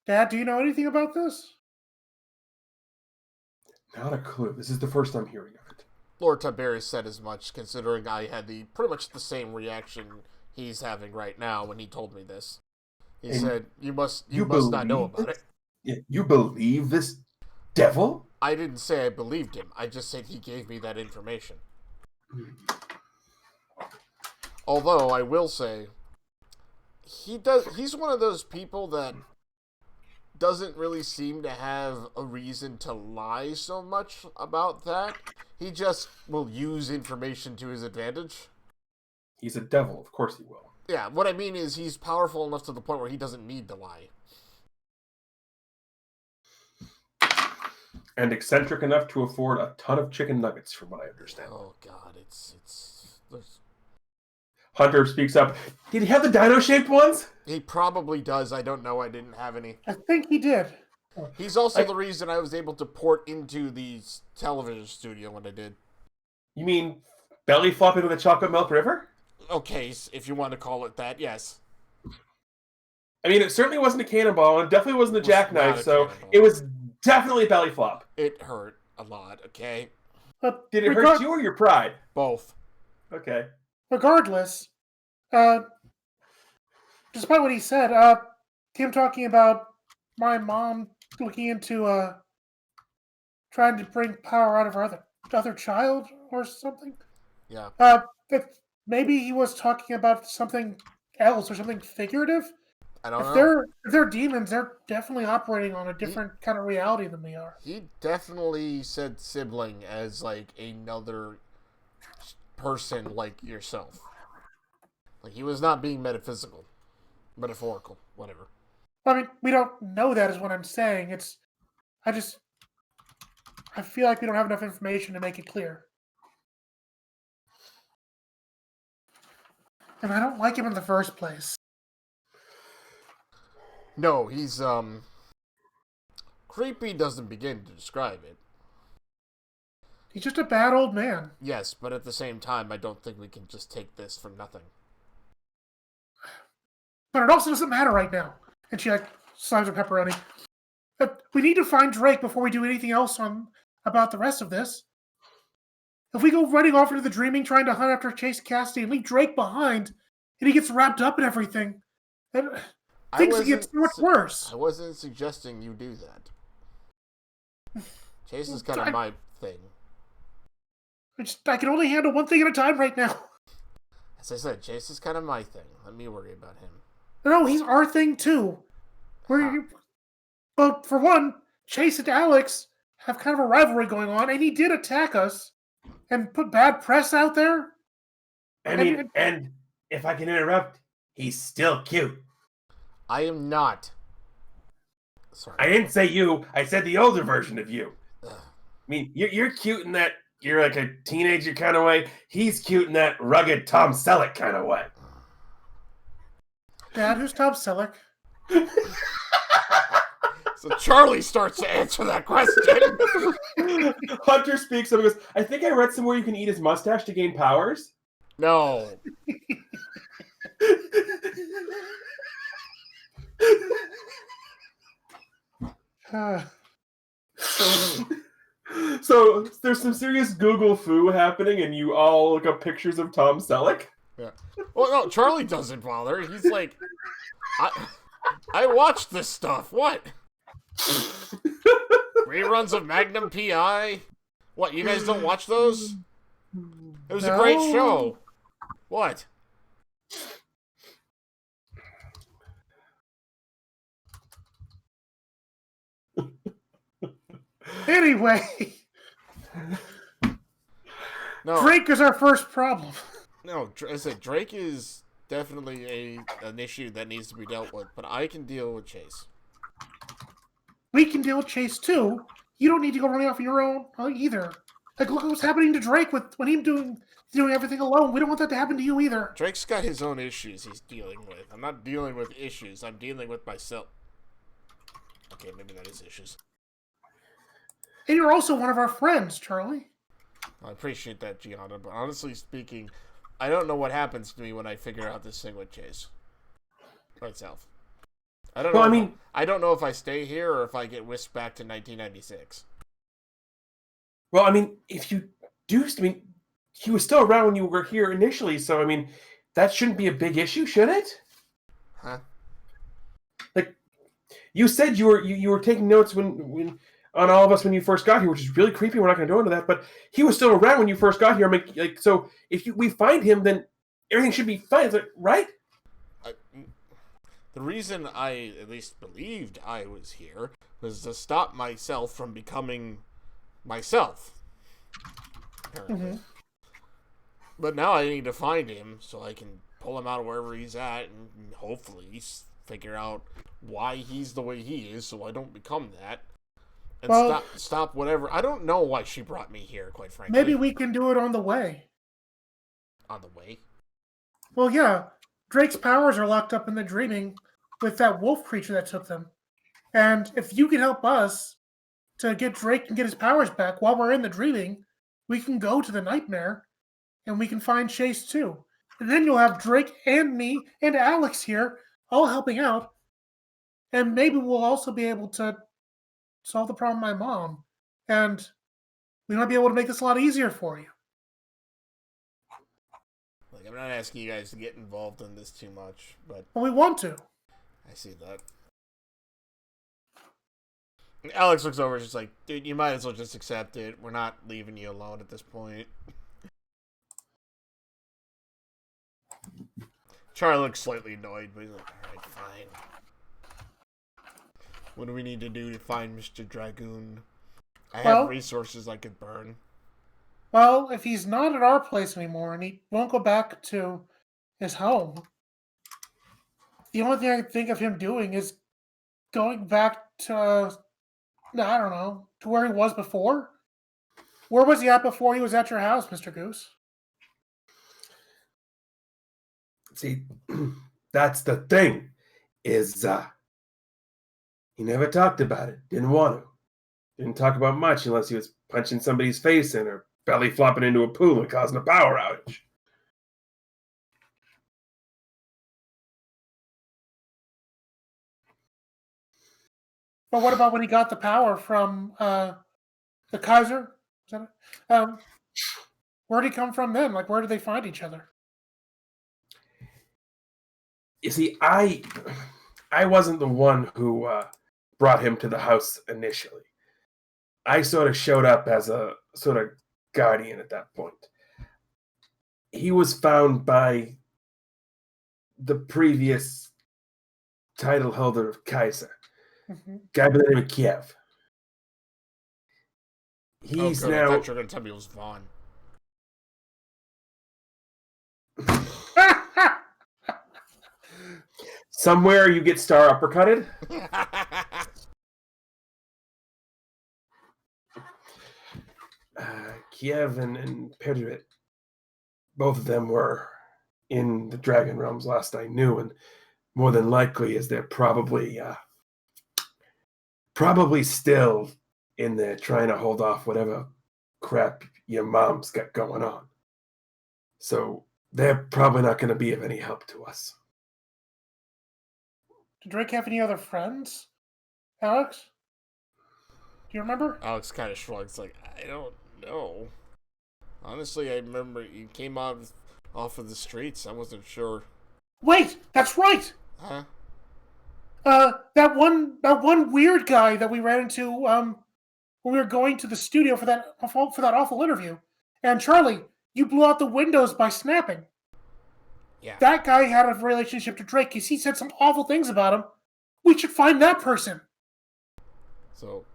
Dad, do you know anything about this? Not a clue. This is the first I'm hearing of it. Lord Tiberius said as much, considering I had pretty much the same reaction he's having right now when he told me this. He said, "You must not know about it." Yeah, you believe this devil? I didn't say I believed him. I just said he gave me that information. Although I will say, he's one of those people that doesn't really seem to have a reason to lie so much about that. He just will use information to his advantage. He's a devil. Of course he will. Yeah, what I mean is he's powerful enough to the point where he doesn't need to lie. And eccentric enough to afford a ton of chicken nuggets, from what I understand. Oh God, there's... Hunter speaks up. Did he have the dino-shaped ones? He probably does. I don't know. I didn't have any. I think he did. He's also the reason I was able to port into the television studio when I did. You mean belly flopping with a chocolate milk river? Okay, if you want to call it that, yes. I mean, it certainly wasn't a cannonball, and it definitely wasn't a It was jackknife, not a so cannonball. it was definitely belly flop. It hurt a lot, okay? But Did it hurt you or your pride? Both. Okay. regardless, despite what he said, him talking about my mom looking into trying to bring power out of her other child or something. Yeah. That maybe he was talking about something else or something figurative. I don't If know. they're demons, they're definitely operating on a different kind of reality than we are. He definitely said sibling as like another person like yourself. Like he was not being metaphysical, metaphorical, whatever. I mean, we don't know that is what I'm saying. I feel like we don't have enough information to make it clear. And I don't like him in the first place. No, he's creepy doesn't begin to describe it. He's just a bad old man. Yes, but at the same time I don't think we can just take this for nothing. But it also doesn't matter right now. And she slams her pepperoni. We need to find Drake before we do anything else about the rest of this. If we go running off into the dreaming, trying to hunt after Chase Cassidy and leave Drake behind, and he gets wrapped up in everything, then things get so much worse. I wasn't suggesting you do that. Chase is kind of my thing. I can only handle one thing at a time right now. As I said, Chase is kind of my thing. Let me worry about him. No, he's our thing too. Well, for one, Chase and Alex have kind of a rivalry going on, and he did attack us and put bad press out there. I mean, and if I can interrupt, he's still cute. I am not. Sorry. I didn't say you. I said the older version of you. Ugh. I mean, you're cute in that you're like a teenager kind of way. He's cute in that rugged Tom Selleck kind of way. Dad, who's Tom Selleck? So Charlie starts to answer that question. Hunter speaks up and goes, I think I read somewhere you can eat his mustache to gain powers. No. So there's some serious Google foo happening, and you all look up pictures of Tom Selleck. Yeah. Well, no, Charlie doesn't bother. He's like, I watched this stuff. What? Reruns of Magnum PI? What, you guys don't watch those? It was a great show. What? Anyway, No, Drake is our first problem. no. I said Drake is definitely an issue that needs to be dealt with, but I can deal with Chase. We can deal with Chase too. You don't need to go running off on your own either. Like, look what's happening to Drake when him doing everything alone. We don't want that to happen to you either. Drake's got his own issues he's dealing with. I'm not dealing with issues. I'm dealing with myself. Okay, maybe that is issues. And you're also one of our friends, Charlie. I appreciate that, Gianna, but honestly speaking, I don't know what happens to me when I figure out this thing with Chase. Myself. I don't know. Well, I don't know if I stay here or if I get whisked back to 1996. Well, I mean, if you do, I mean, he was still around when you were here initially, so I mean, that shouldn't be a big issue, should it? Huh? Like, you said you were taking notes when on all of us when you first got here, which is really creepy. We're not going to go into that, but he was still around when you first got here. I mean, like, so if we find him, then everything should be fine, is it right? The reason I at least believed I was here was to stop myself from becoming myself. Apparently. Mm-hmm. But now I need to find him so I can pull him out of wherever he's at and hopefully figure out why he's the way he is so I don't become that. And stop whatever. I don't know why she brought me here, quite frankly. Maybe we can do it on the way. On the way? Well, yeah. Drake's powers are locked up in the dreaming with that wolf creature that took them. And if you can help us to get Drake and get his powers back while we're in the dreaming, we can go to the nightmare and we can find Chase too. And then you'll have Drake and me and Alex here all helping out. And maybe we'll also be able to solve the problem with my mom. And we might be able to make this a lot easier for you. Like, I'm not asking you guys to get involved in this too much, but Well, we want to. I see that. And Alex looks over, she's like, dude, you might as well just accept it. We're not leaving you alone at this point. Charlie looks slightly annoyed, but he's like, alright, fine. What do we need to do to find Mr. Dragoon? I have resources I could burn. Well, if he's not at our place anymore and he won't go back to his home, the only thing I can think of him doing is going back to, I don't know, to where he was before. Where was he at before he was at your house, Mr. Goose? See, that's the thing, is he never talked about it. Didn't want to. Didn't talk about much unless he was punching somebody's face in or belly flopping into a pool and causing a power outage. But what about when he got the power from the Kaiser? Is that it? Where did he come from then? Like, where did they find each other? You see, I wasn't the one who brought him to the house initially. I sort of showed up as a sort of guardian at that point. He was found by the previous title holder of Kaiser, guy by the name of Kiev. He's good. now. I thought you were going to tell me it was Vaughn. Somewhere you get star uppercutted. Kiev and Pedrit, both of them were in the Dragon Realms last I knew, and more than likely, as they're probably probably still in there trying to hold off whatever crap your mom's got going on. So they're probably not going to be of any help to us. Did Drake have any other friends? Alex? Do you remember? Alex kind of shrugs, like, I don't know. Honestly, I remember he came off of the streets. I wasn't sure. Wait, that's right. Huh? That one weird guy that we ran into when we were going to the studio for that awful interview. And Charlie, you blew out the windows by snapping. Yeah. That guy had a relationship to Drake because he said some awful things about him. We should find that person. So,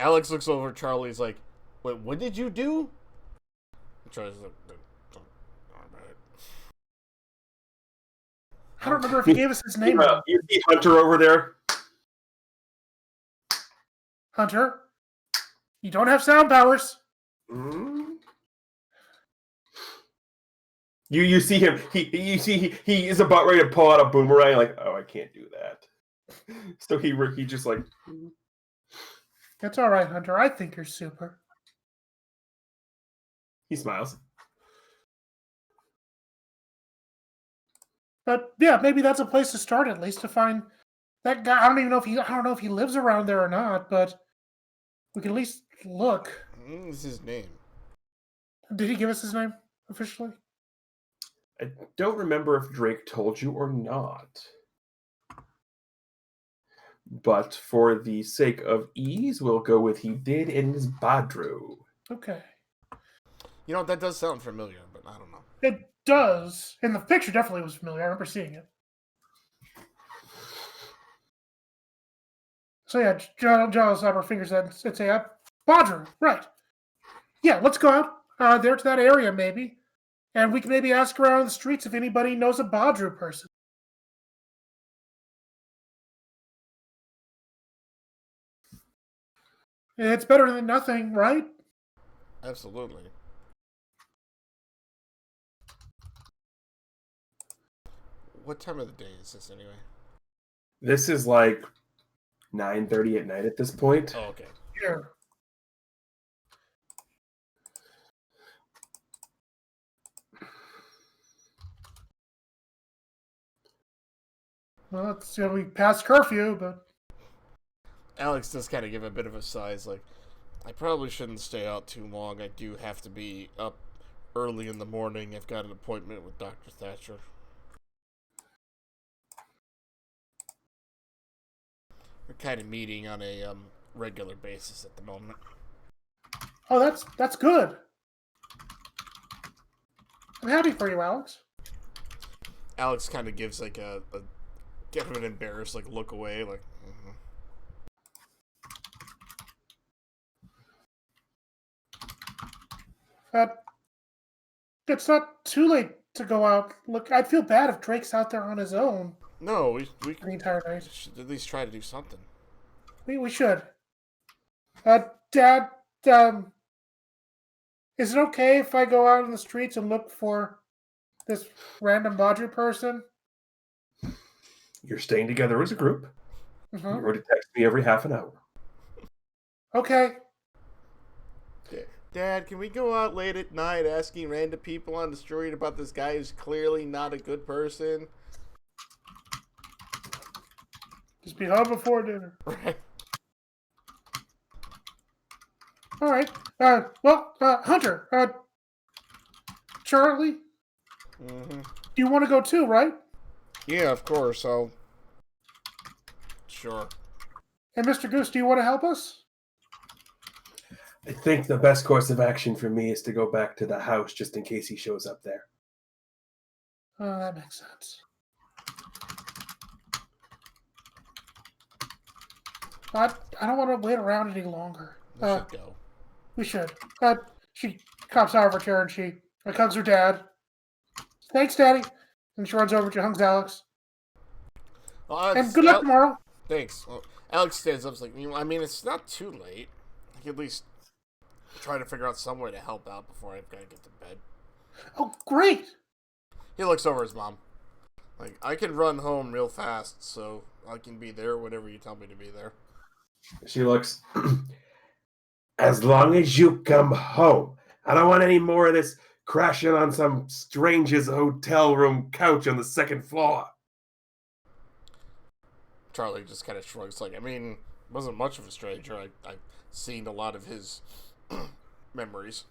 Alex looks over at Charlie's like, wait, what did you do? And Charlie's like, alright. I don't remember if he gave us his name. You see Hunter over there? Hunter, you don't have sound powers. Mm-hmm. You see him. He is about ready to pull out a boomerang. Like, oh, I can't do that. So he just like. That's all right, Hunter. I think you're super. He smiles. But yeah, maybe that's a place to start at least to find that guy. I don't know if he lives around there or not, but we can at least look. What's his name? Did he give us his name officially? I don't remember if Drake told you or not. But for the sake of ease, we'll go with he did and is Badru. Okay. You know, that does sound familiar, but I don't know. It does. And the picture definitely was familiar. I remember seeing it. So yeah, John snap our fingers and say, Badru, right. Yeah, let's go out there to that area maybe. And we can maybe ask around the streets if anybody knows a Badru person. It's better than nothing, right? Absolutely. What time of the day is this anyway? This is like 9:30 at night at this point. Oh, okay. Yeah. Well, it's we past curfew, but Alex does kind of give a bit of a sigh. Like, I probably shouldn't stay out too long. I do have to be up early in the morning. I've got an appointment with Dr. Thatcher. We're kind of meeting on a regular basis at the moment. oh, that's good. I'm happy for you, Alex. Alex kind of gives like a kind of an embarrassed like look away, like. It's not too late to go out. Look, I'd feel bad if Drake's out there on his own No, we the entire night. should at least try to do something. We should. Dad, is it okay if I go out in the streets and look for this random Badru person? You're staying together as a group. Mm-hmm. You're going to text me every half an hour. Okay. Dad, can we go out late at night asking random people on the street about this guy who's clearly not a good person? Just be home before dinner. Right. All right. Hunter, Charlie, Mm-hmm. do you want to go too, right? Yeah, of course. Sure. And Mr. Goose, do you want to help us? I think the best course of action for me is to go back to the house just in case he shows up there. Oh, that makes sense. I don't want to wait around any longer. We should go. We should. She cops out of her chair and she hugs her dad. Thanks, Daddy. And she runs over to hugs Alex. Well, And good luck tomorrow. Thanks. Well, Alex stands up. Like, I mean, it's not too late. I can at least try to figure out some way to help out before I've got to get to bed. Oh, great. He looks over at his mom. Like, I can run home real fast, so I can be there whenever you tell me to be there. She looks. As long as you come home, I don't want any more of this crashing on some stranger's hotel room couch on the second floor. Charlie just kind of shrugs, like, I mean, wasn't much of a stranger. I've seen a lot of his memories.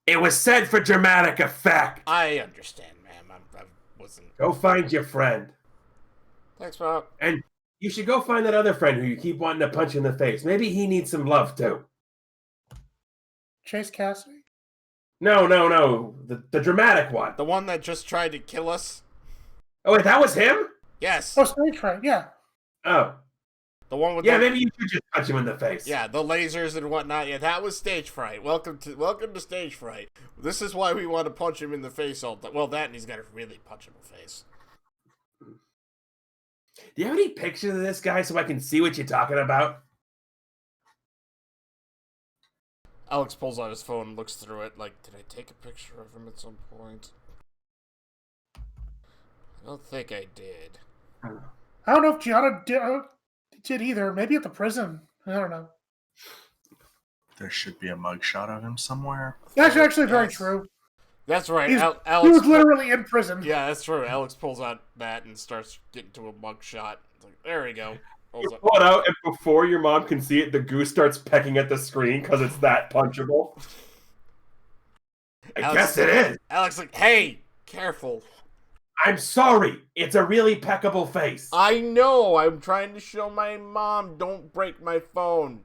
It was said for dramatic effect. I understand, ma'am. I wasn't. Go find your friend. Thanks, Bob. And you should go find that other friend who you keep wanting to punch in the face. Maybe he needs some love, too. Chase Cassidy? No. The dramatic one. The one that just tried to kill us? Oh, wait, that was him? Yes. Oh, stage fright, yeah. Oh. The one with maybe you should just punch him in the face. Yeah, the lasers and whatnot. Yeah, that was stage fright. Welcome to stage fright. This is why we want to punch him in the face all the time. Well, that and he's got a really punchable face. Do you have any pictures of this guy so I can see what you're talking about? Alex pulls out his phone and looks through it like, did I take a picture of him at some point? I don't think I did. I don't know if Gianna did either. Maybe at the prison. I don't know. There should be a mugshot of him somewhere. That's actually very Yes. true. That's right. He Alex was literally in prison. Yeah, that's true. Alex pulls out that and starts getting to a mugshot. It's like, there we go. You Pulls up. pull it out, and before your mom can see it, the goose starts pecking at the screen because it's that punchable. I Alex- guess it is. Alex like, hey, careful. I'm sorry. It's a really peckable face. I know. I'm trying to show my mom. Don't break my phone.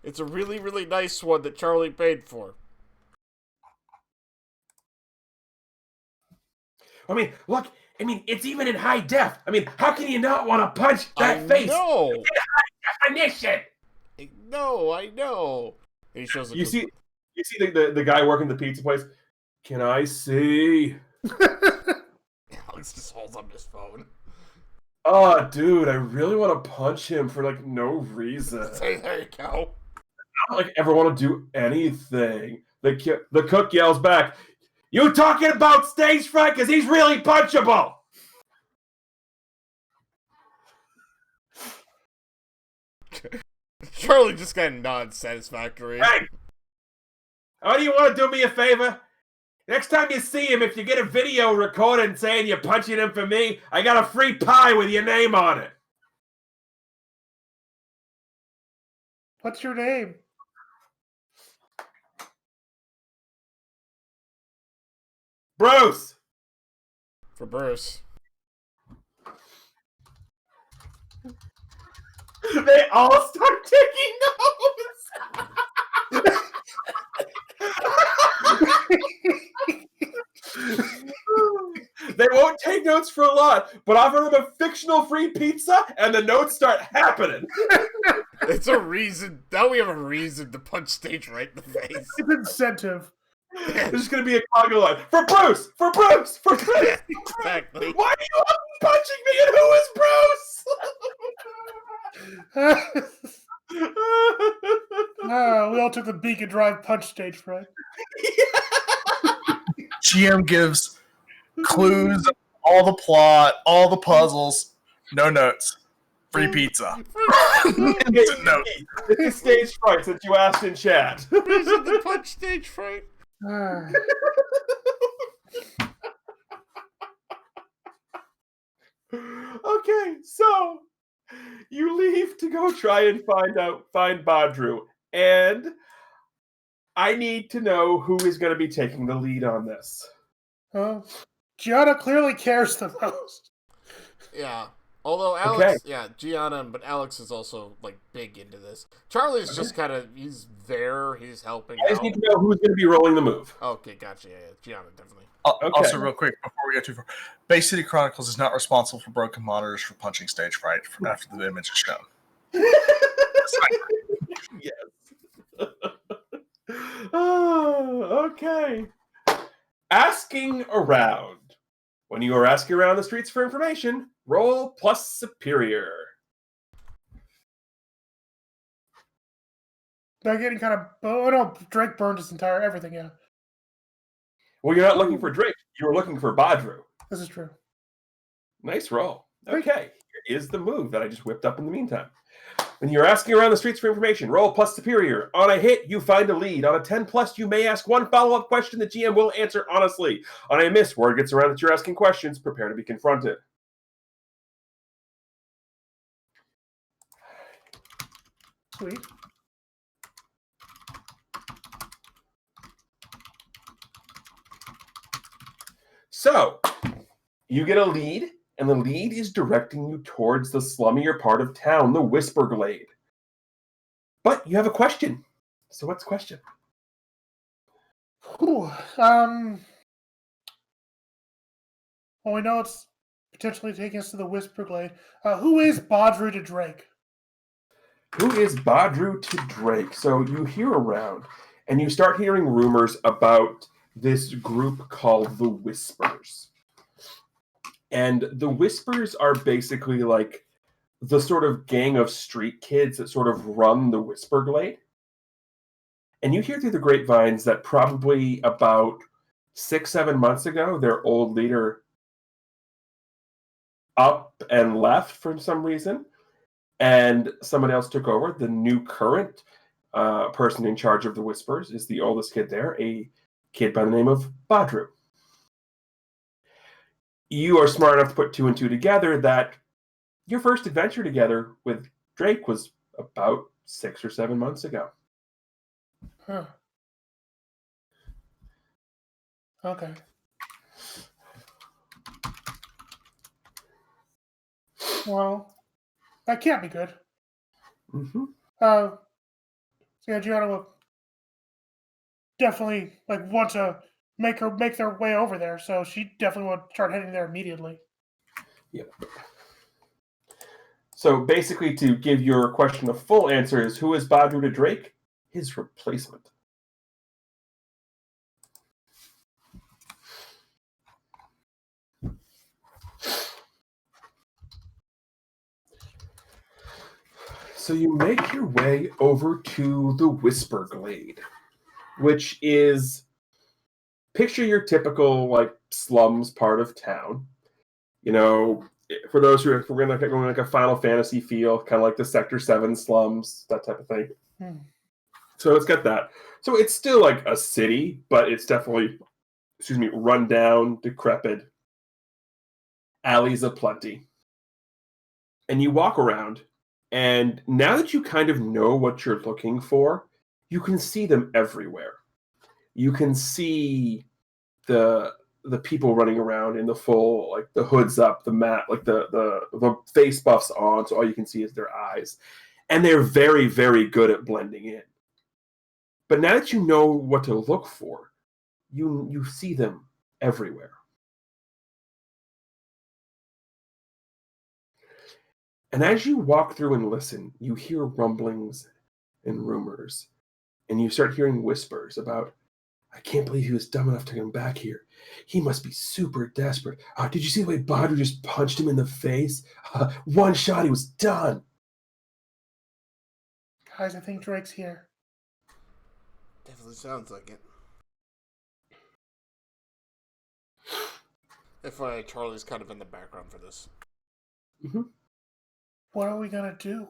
It's a really, really nice one that Charlie paid for. I mean, look. I mean, it's even in high def. I mean, how can you not want to punch that face? No. It's in high definition. No, I know. And he shows it. You see the guy working the pizza place. Can I see? Alex just holds up his phone. Oh, dude, I really want to punch him for like no reason. Say, there you go. I don't like ever want to do anything. The cook yells back, "You talking about stage fright? Because he's really punchable." Charlie just got nods satisfactory. Hey, how do you want to do me a favor? Next time you see him, if you get a video recording saying you're punching him for me, I got a free pie with your name on it. What's your name? Bruce. For Bruce. They all start taking notes. They won't take notes for a lot, but offer them a fictional free pizza, and the notes start happening. It's a reason. Now we have a reason to punch stage right in the face. It's incentive. There's just going to be a conga line. For Bruce! For Bruce! For Bruce! Exactly. Why are you all punching me, and who is Bruce? We all took the Beacon Drive punch stage fright. GM gives clues, all the plot, all the puzzles, no notes, free pizza. It's a note. It's a stage fright that you asked in chat. Reason to punch stage fright. Okay, so you leave to go try and find Badru, and I need to know who is going to be taking the lead on this. Gianna clearly cares the most. Yeah. Although Alex, yeah, Gianna, but Alex is also like big into this. Charlie's just kind of, he's there, he's helping I just out. need to know who's going to be rolling the move. Okay, gotcha. Yeah, Gianna definitely. Also, real quick, before we get too far, Bay City Chronicles is not responsible for broken monitors for punching stage fright from after the image is shown. Yes. Oh, okay. Asking around. When you are asking around the streets for information, roll plus superior. They're getting kind of. Oh no, Drake burned his entire everything. Yeah, Well, you're not looking for Drake. You were looking for Badru. this is true. Nice roll. Great. Okay, here is the move that I just whipped up in the meantime. When you're asking around the streets for information, roll plus superior. On a hit, you find a lead. On a 10 plus, you may ask one follow-up question the GM will answer honestly. On a miss, word gets around that you're asking questions. Prepare to be confronted. Sweet. So, you get a lead, and the lead is directing you towards the slummier part of town, the Whisper Glade. But you have a question. So what's the question? Ooh, well, we know it's potentially taking us to the Whisper Glade. Who is Baudru de Drake? Who is Baudru to Drake? So you hear around, and you start hearing rumors about this group called the Whispers. And the Whispers are basically like the sort of gang of street kids that sort of run the Whisper Glade. And you hear through the grapevines that probably about 6-7 months ago, their old leader up and left for some reason, and someone else took over. The new current person in charge of the Whispers is the oldest kid there, a kid by the name of Baudru. You are smart enough to put 2 and 2 together that your first adventure together with Drake was about 6 or 7 months ago. Huh. Okay. Well, that can't be good. Mm-hmm. So yeah, Gianna will definitely want to make their way over there. So she definitely will start heading there immediately. Yep. So basically, to give your question a full answer is, who is Baudru de Drake? His replacement. So you make your way over to the Whisper Glade, which is, picture your typical slums part of town. You know, for those who are, we're going like a Final Fantasy feel, kind of like the Sector 7 slums, that type of thing. So it's got that. So it's still like a city, but it's definitely, run down, decrepit, alleys aplenty. And you walk around, and now that you kind of know what you're looking for, you can see them everywhere. You can see the people running around in the full, the hoods up, the mat, the face buffs on, so all you can see is their eyes. And they're very, very good at blending in. But now that you know what to look for, you see them everywhere. And as you walk through and listen, you hear rumblings and rumors, and you start hearing whispers about, I can't believe he was dumb enough to come back here. He must be super desperate. Did you see the way Baudru just punched him in the face? One shot, he was done. Guys, I think Drake's here. Definitely sounds like it. FYI, Charlie's kind of in the background for this. Mm-hmm. What are we gonna do?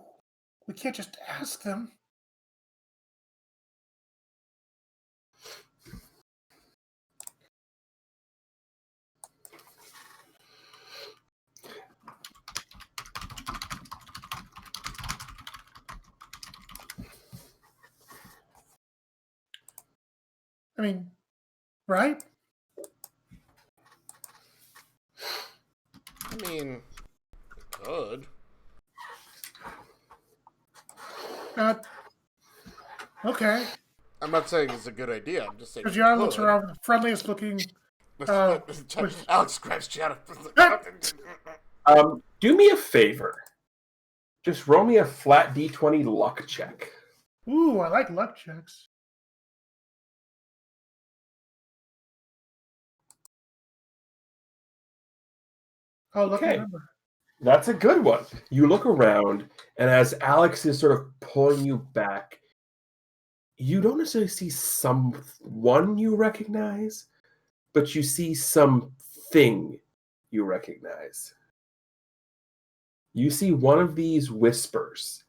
We can't just ask them. I mean, right? I mean, could. Okay. I'm not saying it's a good idea. I'm just saying. Because Gianna looks around the friendliest looking. Alex grabs Gianna. Do me a favor. Just roll me a flat D20 luck check. Ooh, I like luck checks. Oh, lucky Okay. number. That's a good one. You look around, and as Alex is sort of pulling you back, you don't necessarily see someone you recognize, but you see something you recognize. you see one of these whispers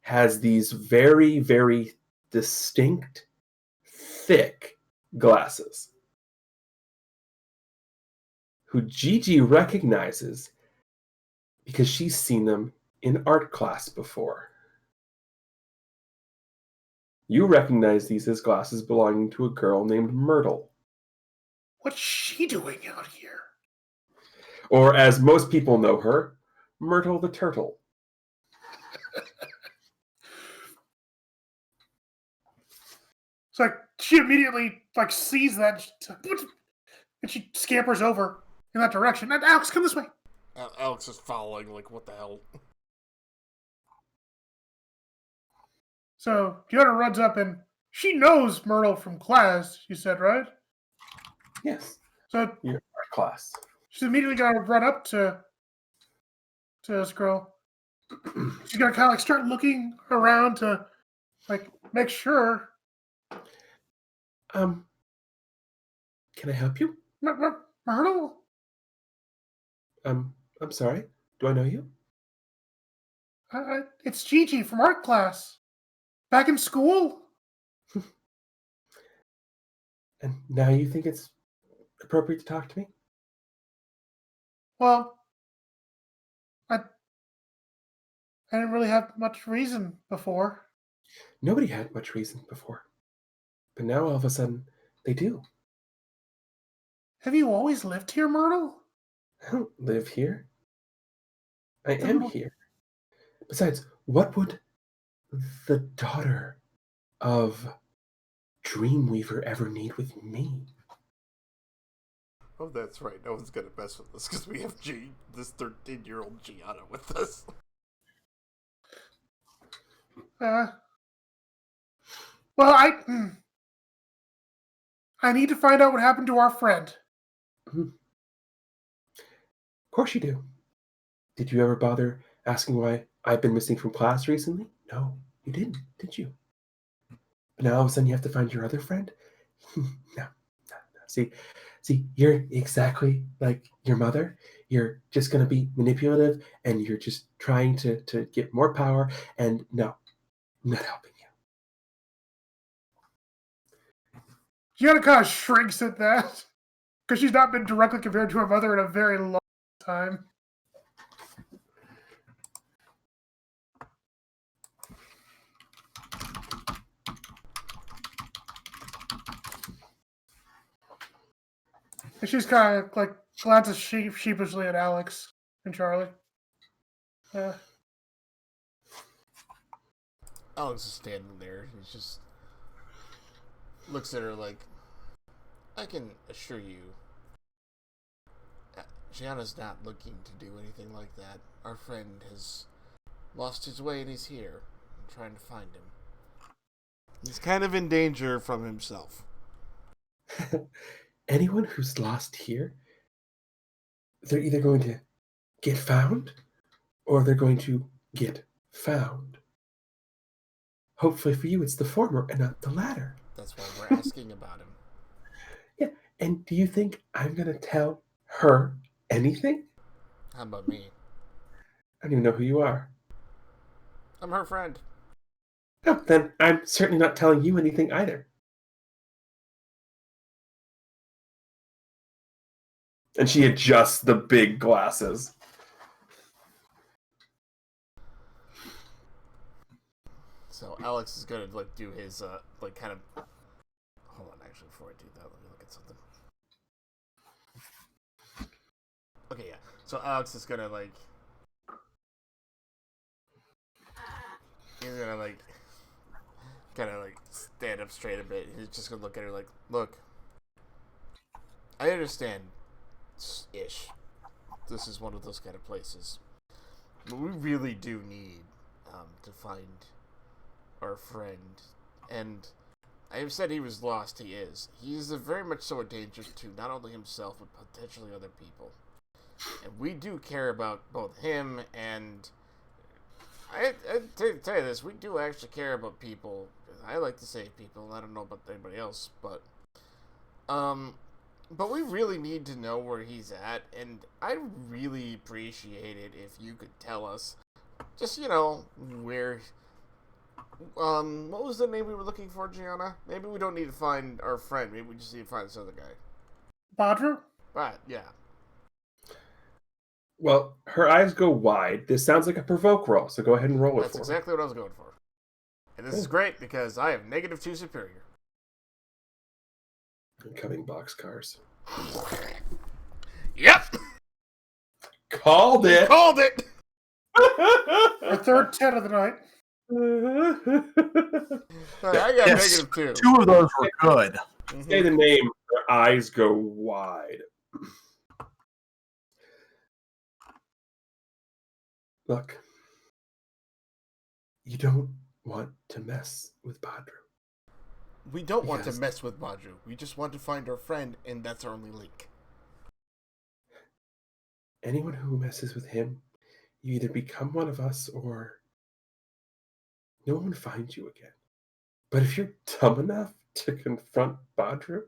has these very, very distinct, thick glasses, who Gigi recognizes because she's seen them in art class before. You recognize these as glasses belonging to a girl named Myrtle. What's she doing out here? Or as most people know her, Myrtle the Turtle. It's like she immediately sees that and she scampers over in that direction. And Alex, come this way. Alex is following, like, what the hell? So Gianna runs up and she knows Myrtle from class, you said, right? Yes, So your art class. she's immediately gonna run up to this girl. She's gonna kind of start looking around to make sure. Can I help you? Myrtle? I'm sorry. Do I know you? It's Gigi from art class. Back in school? And now you think it's appropriate to talk to me? Well, I didn't really have much reason before. Nobody had much reason before. But now all of a sudden, they do. Have you always lived here, Myrtle? I don't live here. I The am little- here. Besides, what would the daughter of Dreamweaver ever need with me? Oh, that's right. No one's gonna mess with us because we have this 13-year-old Gianna with us. Well, I need to find out what happened to our friend. Of course you do. Did you ever bother asking why I've been missing from class recently? No, you didn't, did you? But now all of a sudden you have to find your other friend? No. See, you're exactly like your mother. You're just going to be manipulative and you're just trying to get more power. And no, I'm not helping you. Gianna kind of shrinks at that because she's not been directly compared to her mother in a very long time. And she's kind of glances sheepishly at Alex and Charlie. Alex is standing there. He just looks at her like, I can assure you, Gianna's not looking to do anything like that. Our friend has lost his way and he's here. I'm trying to find him. He's kind of in danger from himself. Anyone who's lost here, they're either going to get found or they're going to get found. Hopefully for you, it's the former and not the latter. That's why we're asking about him. Yeah, and do you think I'm going to tell her anything? How about me? I don't even know who you are. I'm her friend. No, then I'm certainly not telling you anything either. And she adjusts the big glasses. So Alex is gonna do his kind of. Hold on, actually, before I do that, let me look at something. Okay, yeah. So Alex is gonna he's gonna kind of stand up straight a bit. He's just gonna look at her like, look, I understand, ish. This is one of those kind of places, but we really do need to find our friend. And I have said he was lost. He is. He is very much so a danger to not only himself but potentially other people. And we do care about both him and. I tell you this, we do actually care about people. I like to save people. I don't know about anybody else, but But we really need to know where he's at, and I'd really appreciate it if you could tell us. Just, where... what was the name we were looking for, Gianna? Maybe we don't need to find our friend. Maybe we just need to find this other guy. Badru? Right, yeah. Well, her eyes go wide. This sounds like a provoke roll, so go ahead and roll it That's for exactly what I was going for. And this is great because I have -2 superior. me. Incoming boxcars. Yep! Called it! Called it! Our third 10 of the night. I got Yes, -2. 2 of those were good. Say the name. Her eyes go wide. Look, you don't want to mess with Badru. We don't want Yes. to mess with Badru. We just want to find our friend, and that's our only link. Anyone who messes with him, you either become one of us or no one finds you again. But if you're dumb enough to confront Badru,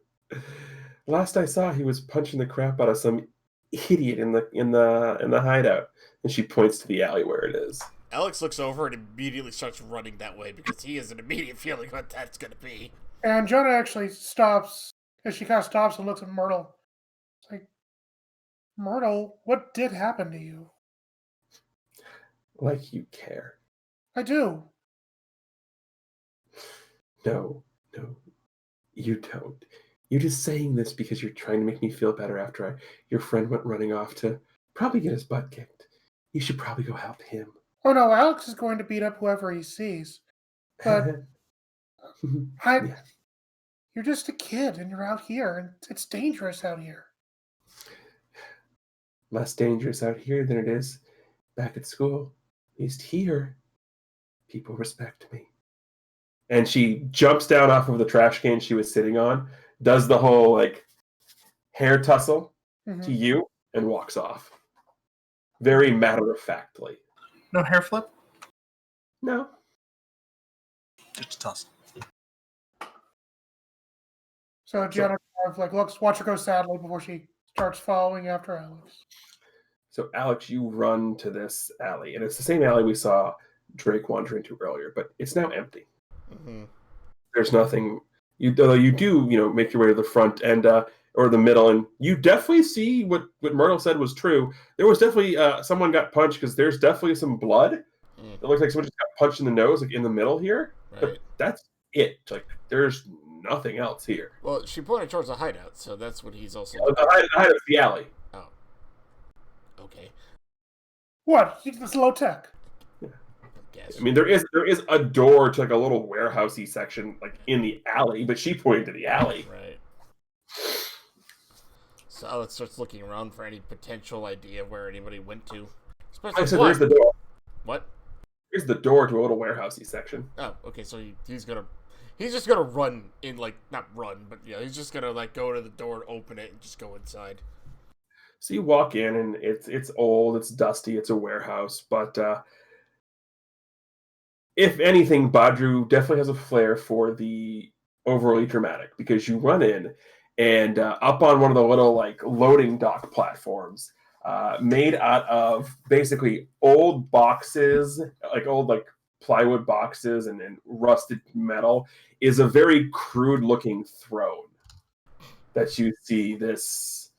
last I saw, he was punching the crap out of some idiot in the hideout. And she points to the alley where it is. Alex looks over and immediately starts running that way because he has an immediate feeling what that's going to be. And Jonah actually stops, as she kind of stops and looks at Myrtle. It's like, Myrtle, what did happen to you? Like you care. I do. No, you don't. You're just saying this because you're trying to make me feel better after your friend went running off to probably get his butt kicked. You should probably go help him. Oh no, Alex is going to beat up whoever he sees. But Yeah. you're just a kid and you're out here, and it's dangerous out here. Less dangerous out here than it is back at school. At least here, people respect me. And she jumps down off of the trash can she was sitting on, does the whole hair tussle to you, and walks off. Very matter-of-factly. No hair flip? No. Just a tussle. So Gianna looks, watch her go sadly before she starts following after Alex. So Alex, you run to this alley, and it's the same alley we saw Drake wander into earlier, but it's now empty. Mm-hmm. There's nothing. Although you do, make your way to the front and or the middle, and you definitely see what Myrtle said was true. There was definitely someone got punched because there's definitely some blood. It looks like someone just got punched in the nose, in the middle here. Right. But that's it. There's nothing else here. Well, she pointed towards the hideout, so that's what he's also. The height of the alley. Oh. Okay. What? It's low tech. Guess. I mean, there is a door to a little warehousey section in the alley, but she pointed to the alley. Right. So Alex starts looking around for any potential idea of where anybody went to. I said, "There's the door." What? Here's the door to a little warehousey section. Oh, okay. So he's just gonna run in, not run, but he's just gonna go to the door, open it, and just go inside. So you walk in, and it's old, it's dusty, it's a warehouse, but if anything, Badru definitely has a flair for the overly dramatic, because you run in, and up on one of the little loading dock platforms, made out of basically old boxes, old plywood boxes and rusted metal, is a very crude looking throne that you see this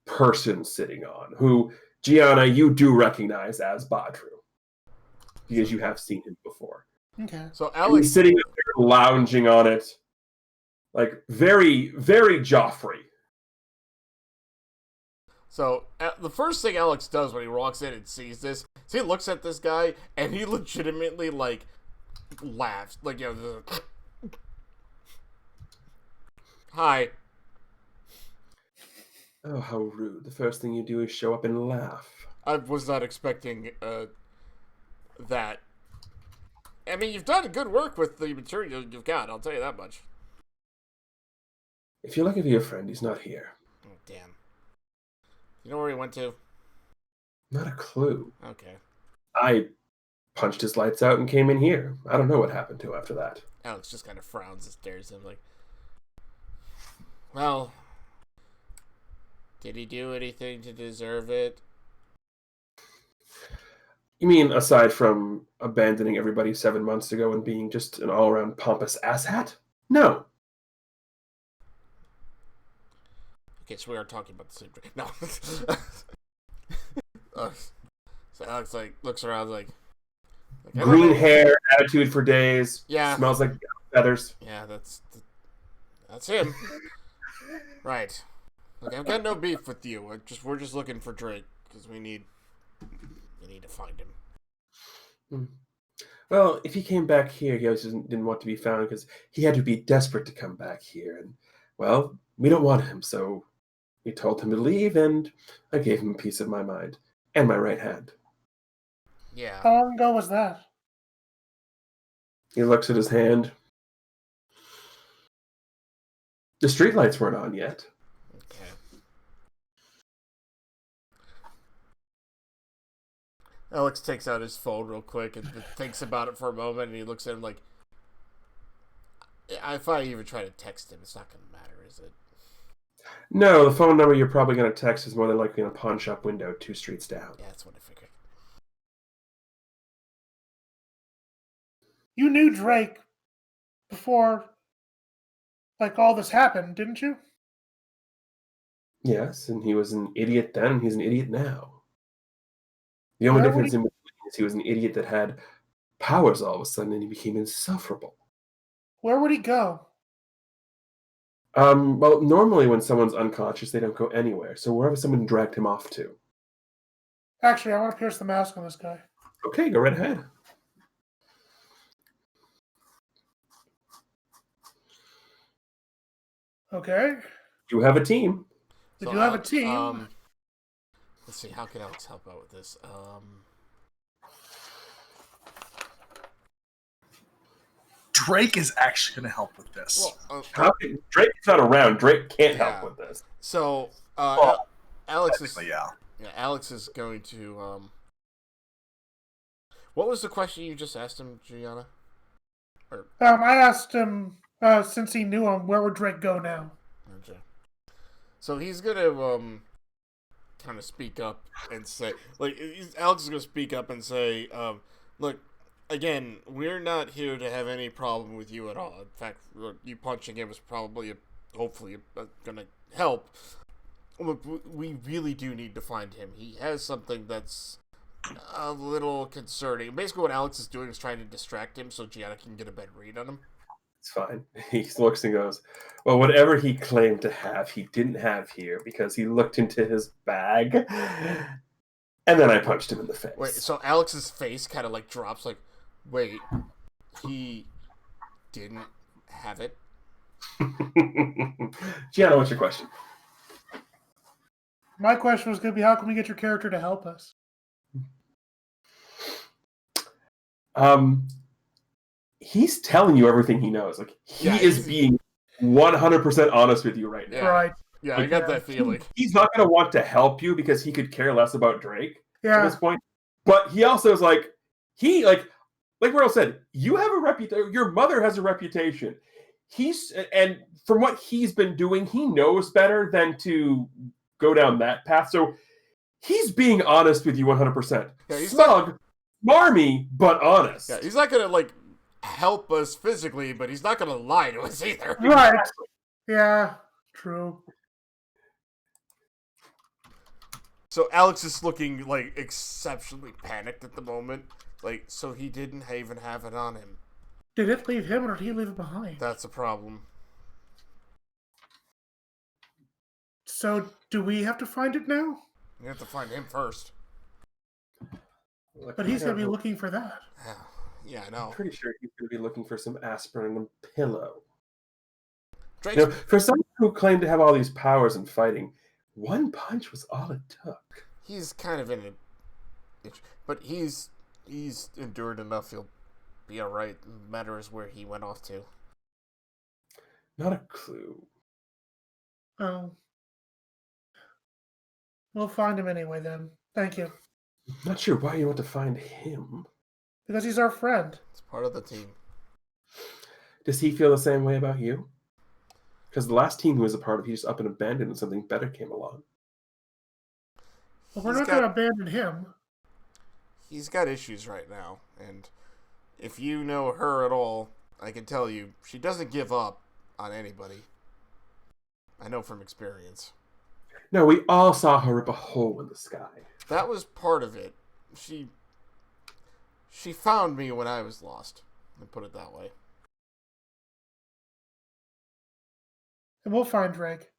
person sitting on, who, Gianna, you do recognize as Badru, because you have seen him before. Okay. So He's Alex sitting up there, lounging on it, very, very Joffrey. So the first thing Alex does when he walks in and sees this is he looks at this guy and he legitimately laughs, hi. Oh, how rude! The first thing you do is show up and laugh. I was not expecting that. I mean, you've done good work with the material you've got. I'll tell you that much. If you're looking for your friend, he's not here. Oh, damn. You know where he went to? Not a clue. Okay. I punched his lights out and came in here. I don't know what happened to him after that. Alex just kind of frowns and stares at him well, Did he do anything to deserve it? You mean aside from abandoning everybody 7 months ago and being just an all-around pompous asshat? No. Okay, so we are talking about the same drink. No. So Alex looks around like Green hair, attitude for days. Yeah. Smells like feathers. Yeah, that's him. Right. Look, I've got no beef with you. We're just looking for Drake because we need to find him. Well, if he came back here, he always didn't want to be found because he had to be desperate to come back here. And, well, we don't want him, so we told him to leave, and I gave him a piece of my mind and my right hand. Yeah. How long ago was that? He looks at his hand. The streetlights weren't on yet. Okay. Alex takes out his phone real quick and thinks about it for a moment, and he looks at him like, if I even try to text him, it's not going to matter, is it? No, the phone number you're probably going to text is more than likely in a pawn shop window 2 streets down. Yeah, that's what I figured. You knew Drake before, like, all this happened, didn't you? Yes, and he was an idiot then, and he's an idiot now. The only Where difference in between is he was an idiot that had powers all of a sudden, and he became insufferable. Where would he go? Well, normally when someone's unconscious, they don't go anywhere. So wherever someone dragged him off to. Actually, I want to pierce the mask on this guy. Okay, go right ahead. Okay. You have a team. We do have a team. Let's see, how can Alex help out with this? Drake is actually going to help with this. Well, Drake's not around. Drake can't Yeah. help with this. so Well, Alex is technically, yeah. Alex is going to What was the question you just asked him, Gianna? I asked him, since he knew him, where would Drake go now? Okay. So he's gonna kind of speak up and say, Alex is gonna speak up and say, look, again, we're not here to have any problem with you at all. In fact, you punching him is probably, hopefully, gonna help. Look, we really do need to find him. He has something that's a little concerning. Basically, what Alex is doing is trying to distract him so Gianna can get a better read on him. It's fine. He looks and goes, well, whatever he claimed to have, he didn't have here because he looked into his bag. And then I punched him in the face. Wait, so Alex's face kind of drops wait, he didn't have it? Gianna, what's your question? My question was going to be, how can we get your character to help us? He's telling you everything he knows. He is being 100% honest with you right now. Yeah. Right. Yeah, I got that feeling. He's not going to want to help you because he could care less about Drake at Yeah. this point. But he also is like Merle said, you have a reputation. Your mother has a reputation. And from what he's been doing, he knows better than to go down that path. So he's being honest with you 100%. Yeah, he's Smug, smarmy, but honest. Yeah, he's not gonna help us physically, but he's not gonna lie to us either. Right. Yeah. True. So Alex is looking exceptionally panicked at the moment. So he didn't even have it on him. Did it leave him, or did he leave it behind? That's a problem. So, do we have to find it now? We have to find him first. But he's going to be looking for that. Yeah, I know. I'm pretty sure he's going to be looking for some aspirin and a pillow. Drake's, For someone who claimed to have all these powers in fighting, one punch was all it took. he's kind of in a... But he's endured enough. He'll be alright. The matter is where he went off to. Not a clue. Oh. We'll find him anyway, then. Thank you. Not sure why you want to find him. Because he's our friend. It's part of the team. Does he feel the same way about you? Because the last team he was a part of, he just up and abandoned and something better came along. But we're He's not got- going to abandon him. He's got issues right now, and if you know her at all, I can tell you she doesn't give up on anybody. I know from experience. No, we all saw her rip a hole in the sky. That was part of it. She found me when I was lost. Let me put it that way. And we'll find Drake.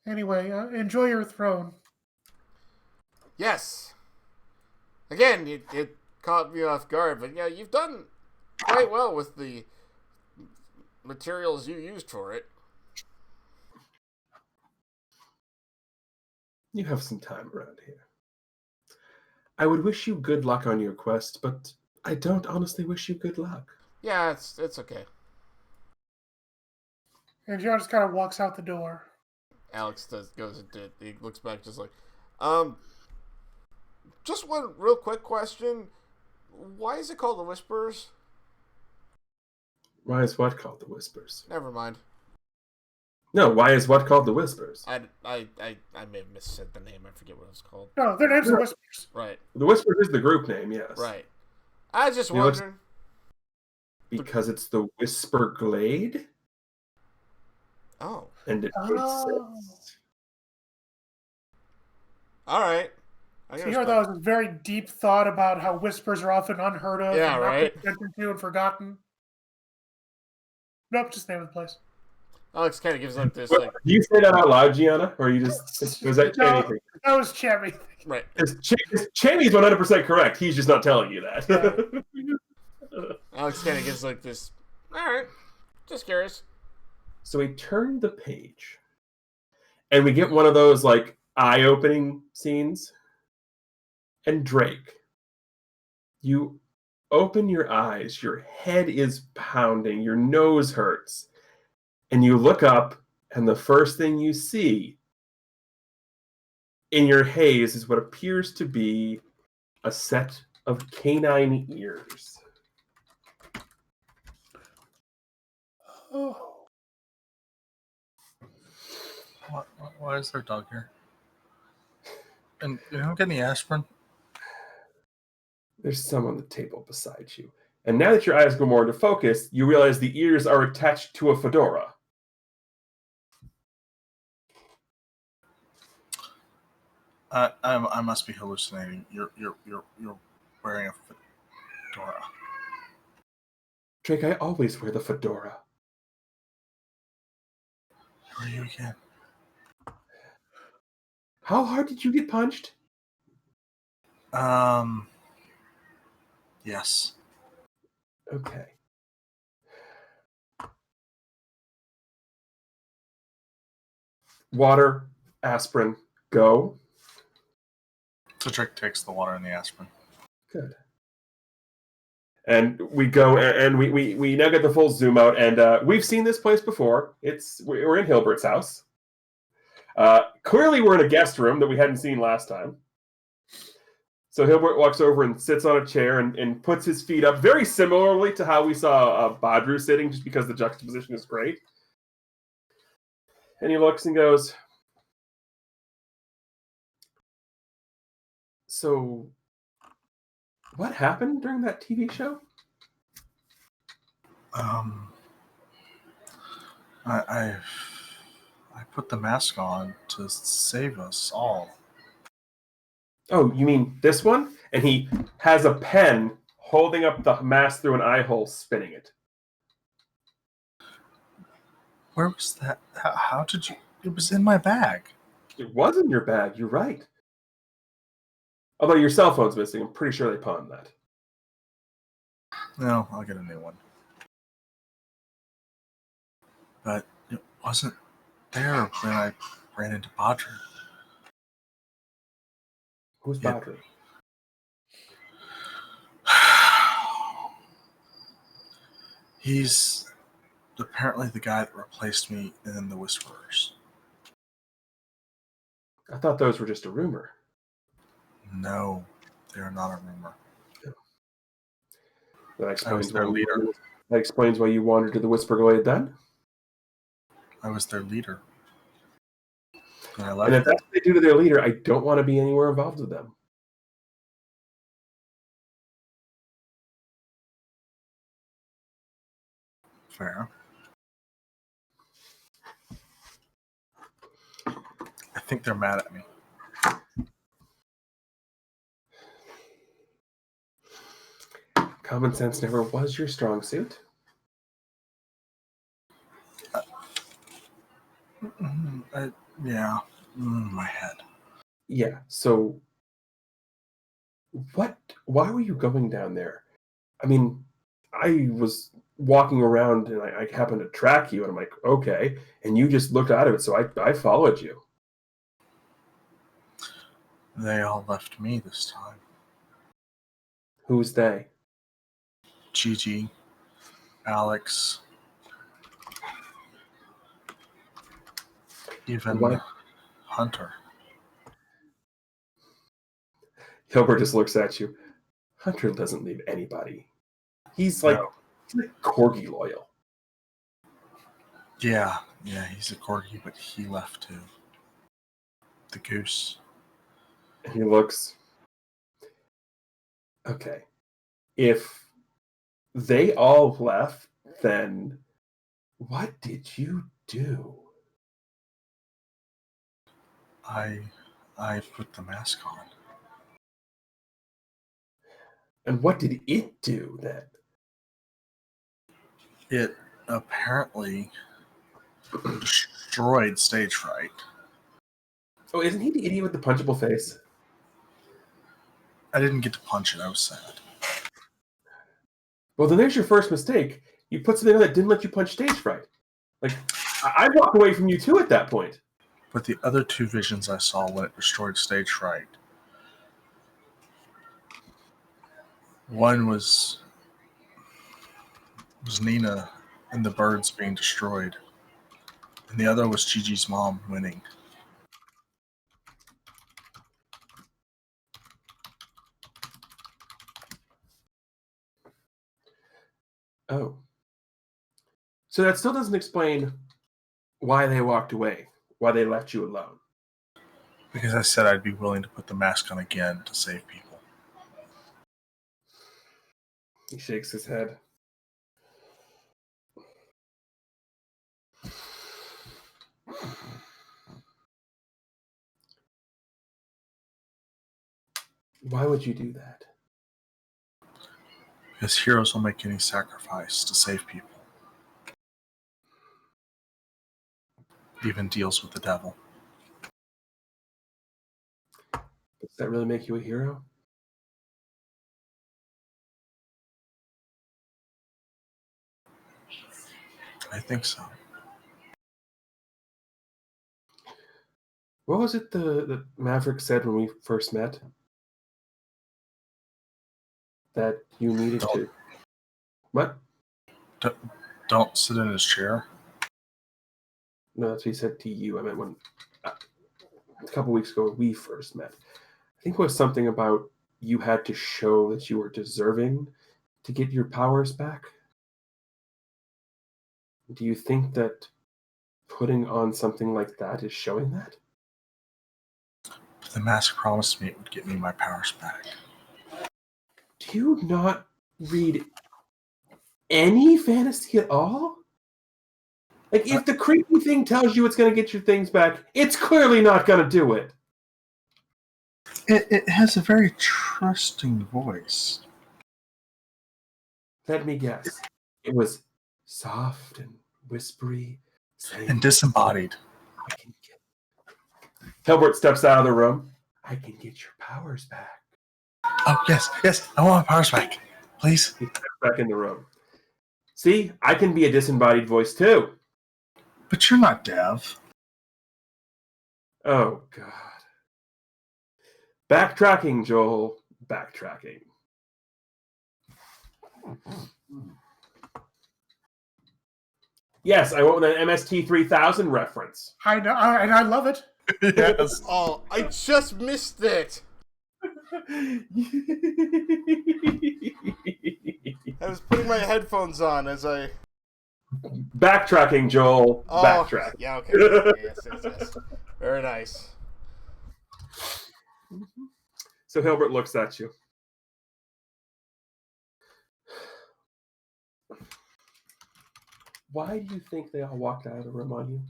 Anyway, enjoy your throne. Yes. Again, it caught me off guard, but yeah, you've done quite well with the materials you used for it. You have some time around here. I would wish you good luck on your quest, but I don't honestly wish you good luck. Yeah, it's okay. And Joe just kind of walks out the door. Alex goes into. He looks back, just like, just one real quick question. Why is it called the Whisperers? Why is what called the Whispers? Never mind. No, why is what called the Whispers? I may have missaid the name. I forget what it was called. No, their names are Whispers. Right. The Whispers is the group name, yes. Right. I was just You know, it's- wondering. Because it's the Whisper Glade, Oh, and it makes Oh. sense. all right. I So can here respect- that was a very deep thought about how whispers are often unheard of, Yeah, and not right. paid attention to and forgotten. Nope, just name of the place. Alex kind of gives like this, What, like, do you say that out loud, Gianna, or you just was that No. Chammy? That was Chammy. right. Chammy's 100% correct. He's just not telling you that. Alex kind of gives like this. All right. Just curious. So we turn the page, and we get one of those like eye-opening scenes. And Drake, you open your eyes, your head is pounding, your nose hurts, and you look up, and the first thing you see in your haze is what appears to be a set of canine ears. Oh. Why is there a dog here? And you don't get any aspirin? There's some on the table beside you. And now that your eyes go more into focus, you realize the ears are attached to a fedora. I must be hallucinating. You're wearing a fedora. Drake, I always wear the fedora. Who are you again? How hard did you get punched? Yes. Okay. Water, aspirin, go. So Drake takes the water and the aspirin. Good. And we go, and we now get the full zoom out, and we've seen this place before. We're in Hilbert's house. Clearly, we're in a guest room that we hadn't seen last time. So Hilbert walks over and sits on a chair and puts his feet up, very similarly to how we saw Badru sitting, just because the juxtaposition is great. And he looks and goes, "So, what happened during that TV show?" I put the mask on to save us all. Oh, you mean this one? And he has a pen holding up the mask through an eye hole, spinning it. Where was that? How did you? It was in my bag. It was in your bag, you're right. Although your cell phone's missing, I'm pretty sure they pawned that. No, I'll get a new one. But it wasn't there when I ran into Badru. Who's Yeah. Badru? He's apparently the guy that replaced me in the Whisperers. I thought those were just a rumor. No, they are not a rumor. That explains their why leader. That explains why you wandered to the Whisper Glade then? I was their leader. I And left. if that's what they do to their leader, I don't want to be anywhere involved with them. Fair. I think they're mad at me. Common sense never was your strong suit. Yeah. My head. Yeah, so why were you going down there? I mean, I was walking around and I happened to track you and I'm like, okay, and you just looked out of it, so I followed you. They all left me this time. Who's they? Gigi, Alex, even Why? Hunter. Hilbert just looks at you. Hunter doesn't leave anybody. He's like corgi loyal. Yeah, he's a corgi, but he left too. The goose. And he looks. Okay. If they all left, then what did you do? I put the mask on. And what did it do then? It apparently destroyed stage fright. Oh, isn't he the idiot with the punchable face? I didn't get to punch it. I was sad. Well, then there's your first mistake. You put something on that didn't let you punch stage fright. Like, I walked away from you too at that point. But the other two visions I saw when it destroyed stage fright, one was Nina and the birds being destroyed, and the other was Gigi's mom winning. Oh. So that still doesn't explain why they walked away, why they left you alone. Because I said I'd be willing to put the mask on again to save people. He shakes his head. Why would you do that? Because heroes will make any sacrifice to save people. Even deals with the devil. Does that really make you a hero? I think so. What was it the Maverick said when we first met? That you needed to... What? Don't sit in his chair. No, that's what he said to you. I meant when... a couple weeks ago when we first met. I think it was something about you had to show that you were deserving to get your powers back. Do you think that putting on something like that is showing that? But the mask promised me it would get me my powers back. Do you not read any fantasy at all? Like, if the creepy thing tells you it's going to get your things back, it's clearly not going to do it. It has a very trusting voice. Let me guess. It was soft and whispery. Saying, And disembodied. I can get... Hilbert steps out of the room. I can get your powers back. Oh, yes, I want my powers back. Please. He steps back in the room. See, I can be a disembodied voice too. But you're not Dev. Oh, God. Backtracking, Joel. Backtracking. Yes, I went with an MST 3000 reference. I know, and I love it. Yes. Oh, I just missed it. I was putting my headphones on as I... Backtracking, Joel. Oh, Backtrack. yeah, okay. Yes. Very nice. So Hilbert looks at you. Why do you think they all walked out of the room on you?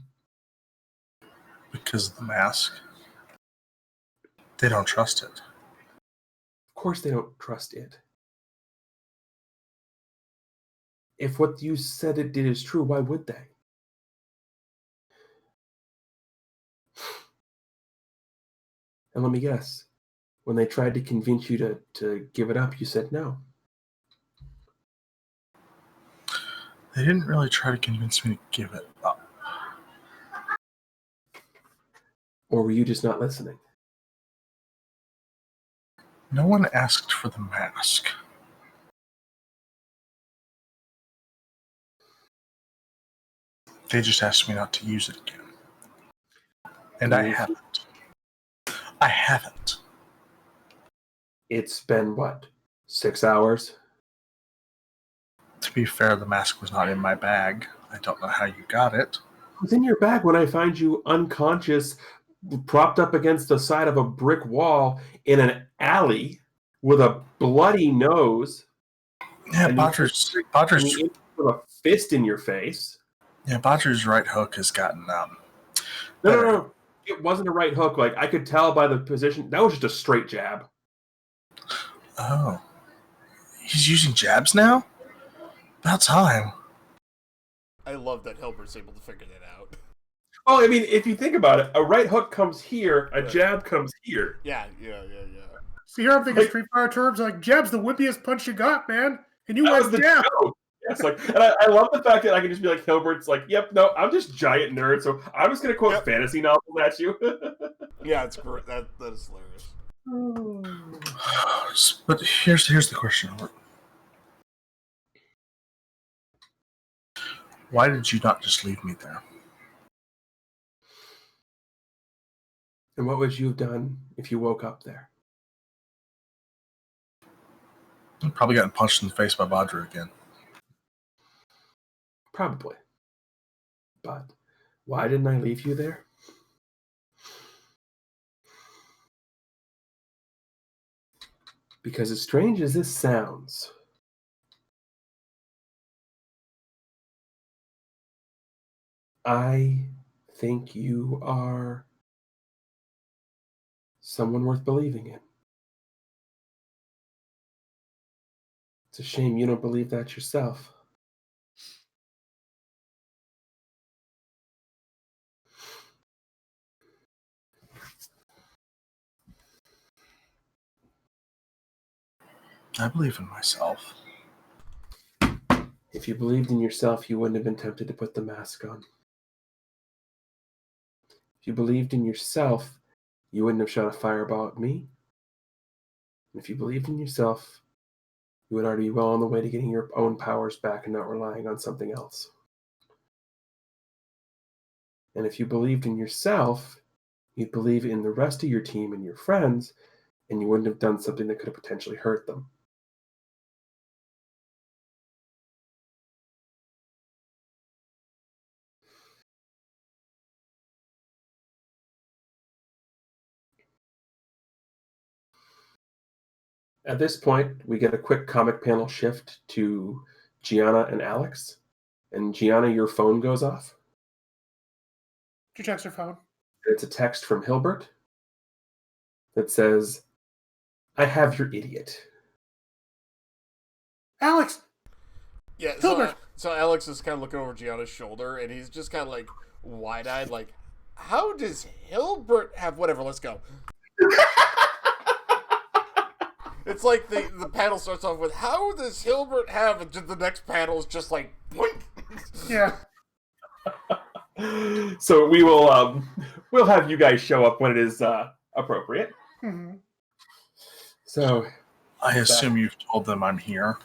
Because of the mask. They don't trust it. Of course they don't trust it. If what you said it did is true, why would they? And let me guess, when they tried to convince you to give it up, you said no. They didn't really try to convince me to give it up. Or were you just not listening? No one asked for the mask. They just asked me not to use it again. And I haven't. I haven't. It's been, what, 6 hours? To be fair, the mask was not in my bag. I don't know how you got it. It was in your bag when I find you unconscious, propped up against the side of a brick wall in an alley with a bloody nose. Yeah, and Bodger's with a fist in your face. Yeah, Bodger's right hook has gotten No. It wasn't a right hook. Like, I could tell by the position. That was just a straight jab. Oh. He's using jabs now? About time. I love that Hilbert's able to figure that out. Well, I mean, if you think about it, a right hook comes here, a jab comes here. Yeah. So here I'm thinking Street Fighter terms like jab's the whippiest punch you got, man. And you That went was the jab. joke. Yes, like, and I love the fact that I can just be like, Hilbert's like, yep, no, I'm just giant nerd, so I'm just gonna quote fantasy novels at you. Yeah, it's great. That is hilarious. But here's the question, Albert. Why did you not just leave me there? And what would you have done if you woke up there? I've probably gotten punched in the face by Bodger again. Probably. But why didn't I leave you there? Because as strange as this sounds, I think you are someone worth believing in. It's a shame you don't believe that yourself. I believe in myself. If you believed in yourself, you wouldn't have been tempted to put the mask on. If you believed in yourself, you wouldn't have shot a fireball at me. And if you believed in yourself, you would already be well on the way to getting your own powers back and not relying on something else. And if you believed in yourself, you'd believe in the rest of your team and your friends, and you wouldn't have done something that could have potentially hurt them. At this point, we get a quick comic panel shift to Gianna and Alex. And Gianna, your phone goes off. She checks her phone. It's a text from Hilbert that says, I have your idiot. Alex! Yeah, Hilbert! So Alex is kind of looking over Gianna's shoulder, and he's just kind of like wide-eyed, like, how does Hilbert have whatever? Let's go. It's like the panel starts off with, how does Hilbert have, and the next panel is just like, boink. Yeah. So we will we'll have you guys show up when it is appropriate. Mm-hmm. So I assume you've told them I'm here.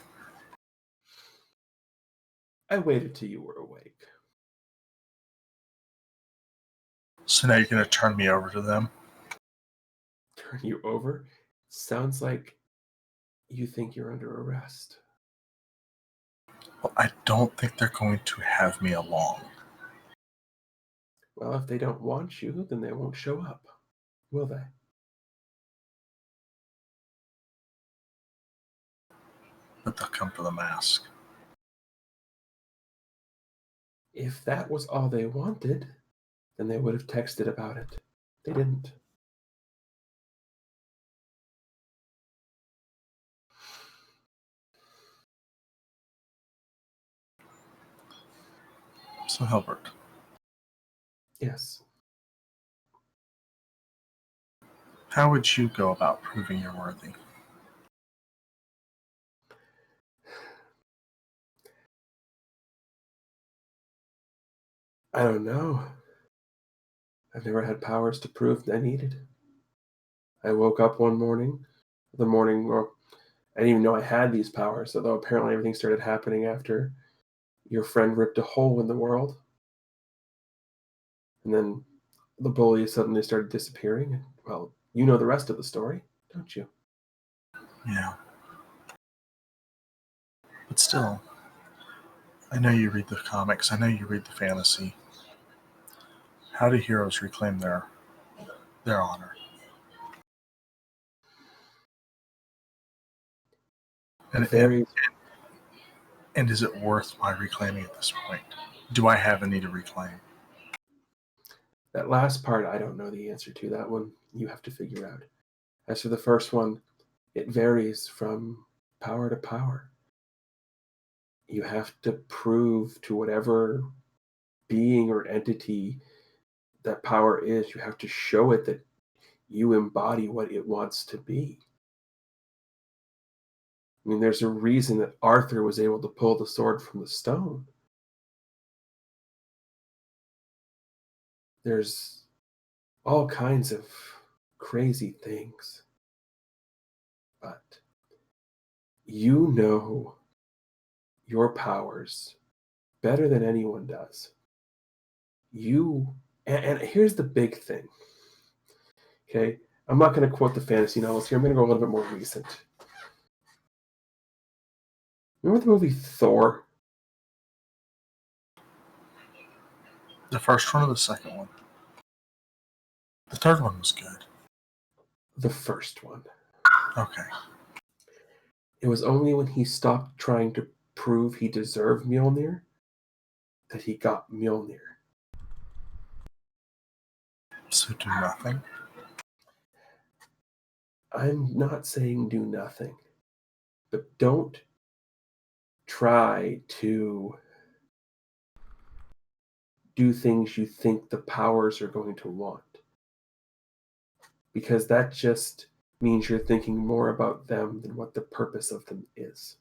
I waited till you were awake. So now you're going to turn me over to them? Turn you over? Sounds like you think you're under arrest. Well, I don't think they're going to have me along. Well, if they don't want you, then they won't show up, will they? But they'll come for the mask. If that was all they wanted, then they would have texted about it. They didn't. So, Hilbert, Yes. how would you go about proving you're worthy? I don't know. I've never had powers to prove I needed. I woke up one morning, or I didn't even know I had these powers, although apparently everything started happening after your friend ripped a hole in the world. And then the bully suddenly started disappearing. And, well, you know the rest of the story, don't you? Yeah. But still, I know you read the comics. I know you read the fantasy. How do heroes reclaim their honor? And is it worth my reclaiming at this point? Do I have any to reclaim? That last part, I don't know the answer to. That one, you have to figure out. As for the first one, it varies from power to power. You have to prove to whatever being or entity that power is, you have to show it that you embody what it wants to be. I mean, there's a reason that Arthur was able to pull the sword from the stone. There's all kinds of crazy things. But you know your powers better than anyone does. And here's the big thing. Okay, I'm not going to quote the fantasy novels here. I'm going to go a little bit more recent. Remember the movie Thor? The first one or the second one? The third one was good. The first one. Okay. It was only when he stopped trying to prove he deserved Mjolnir that he got Mjolnir. So do nothing? I'm not saying do nothing, but don't try to do things you think the powers are going to want. Because that just means you're thinking more about them than what the purpose of them is.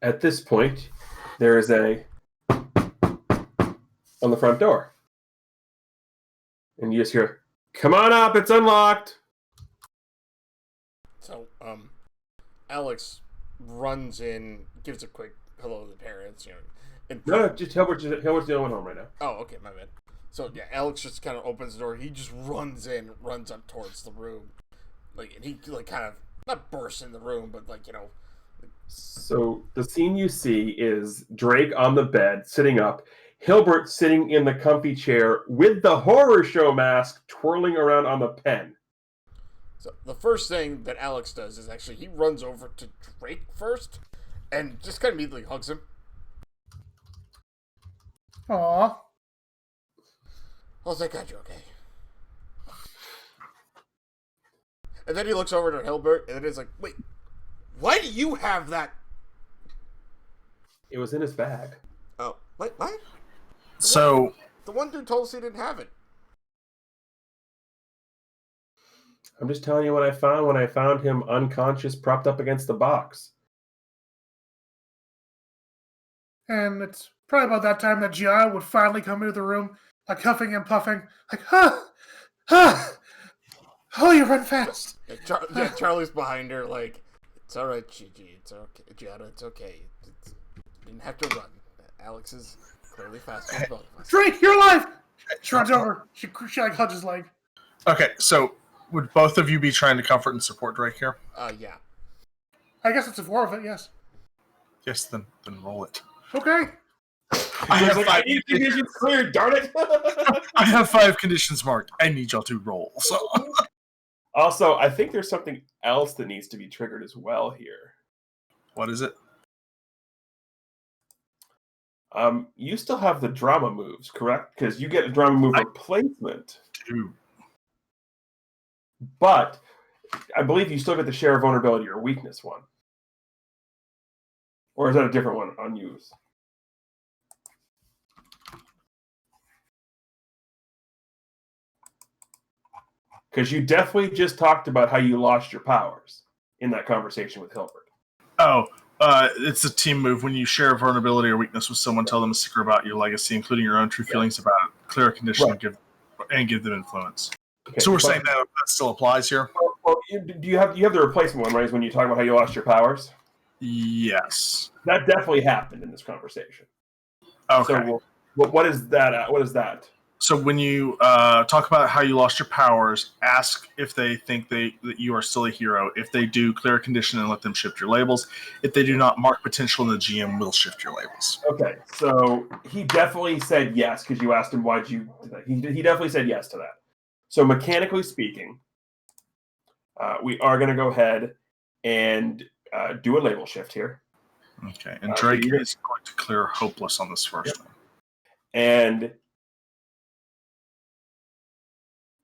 At this point, there is a on the front door. And you just hear, "Come on up, it's unlocked." So, Alex runs in, gives a quick hello to the parents, and No, just Hilbert's the only one home right now. oh, okay, my bad. So yeah, Alex just kind of opens the door. He just runs up towards the room, and he kind of not bursts in the room, but So the scene you see is Drake on the bed, sitting up, Hilbert sitting in the comfy chair with the horror show mask twirling around on the pen. So the first thing that Alex does is actually he runs over to Drake first, and just kind of immediately hugs him. Aw. Oh, thank God you're okay. And then he looks over to Hilbert, and then he's like, "Wait, why do you have that?" It was in his bag. Oh, what? So The one dude told us he didn't have it. I'm just telling you what I found when I found him unconscious, propped up against the box. And it's probably about that time that Gianna would finally come into the room, like huffing and puffing, like, huh, oh, you run fast. Yeah, Charlie's behind her, like, "It's all right, Gigi. It's okay, Gianna. It's okay. You didn't have to run. Alex is clearly faster than both of us." Drake, you're alive! She runs over. She like hugs his leg. okay, so would both of you be trying to comfort and support Drake here? Yeah. I guess it's a 4 of it, yes. Yes, then roll it. Okay. I have I need conditions cleared, darn it! I have 5 conditions marked. I need y'all to roll. So Also, I think there's something else that needs to be triggered as well here. what is it? You still have the drama moves, correct? Because you get a drama move replacement. 2. But I believe you still get the share vulnerability or weakness one. Or is that a different one unused? Because you definitely just talked about how you lost your powers in that conversation with Hilbert. Oh, it's a team move. When you share a vulnerability or weakness with someone, tell them a secret about your legacy, including your own true feelings about it. Clear a condition and give them influence. Okay, So we're saying that still applies here? Well, you have the replacement one, right? Is when you talk about how you lost your powers. Yes. That definitely happened in this conversation. Okay. So what is that? What is that? So when you talk about how you lost your powers, ask if they think that you are still a hero. If they do, clear a condition and let them shift your labels. If they do not, mark potential and the GM will shift your labels. Okay, so he definitely said yes because you asked him why'd you do that. He definitely said yes to that. So mechanically speaking, we are going to go ahead and do a label shift here. Okay, and Drake is going to clear hopeless on this first one. And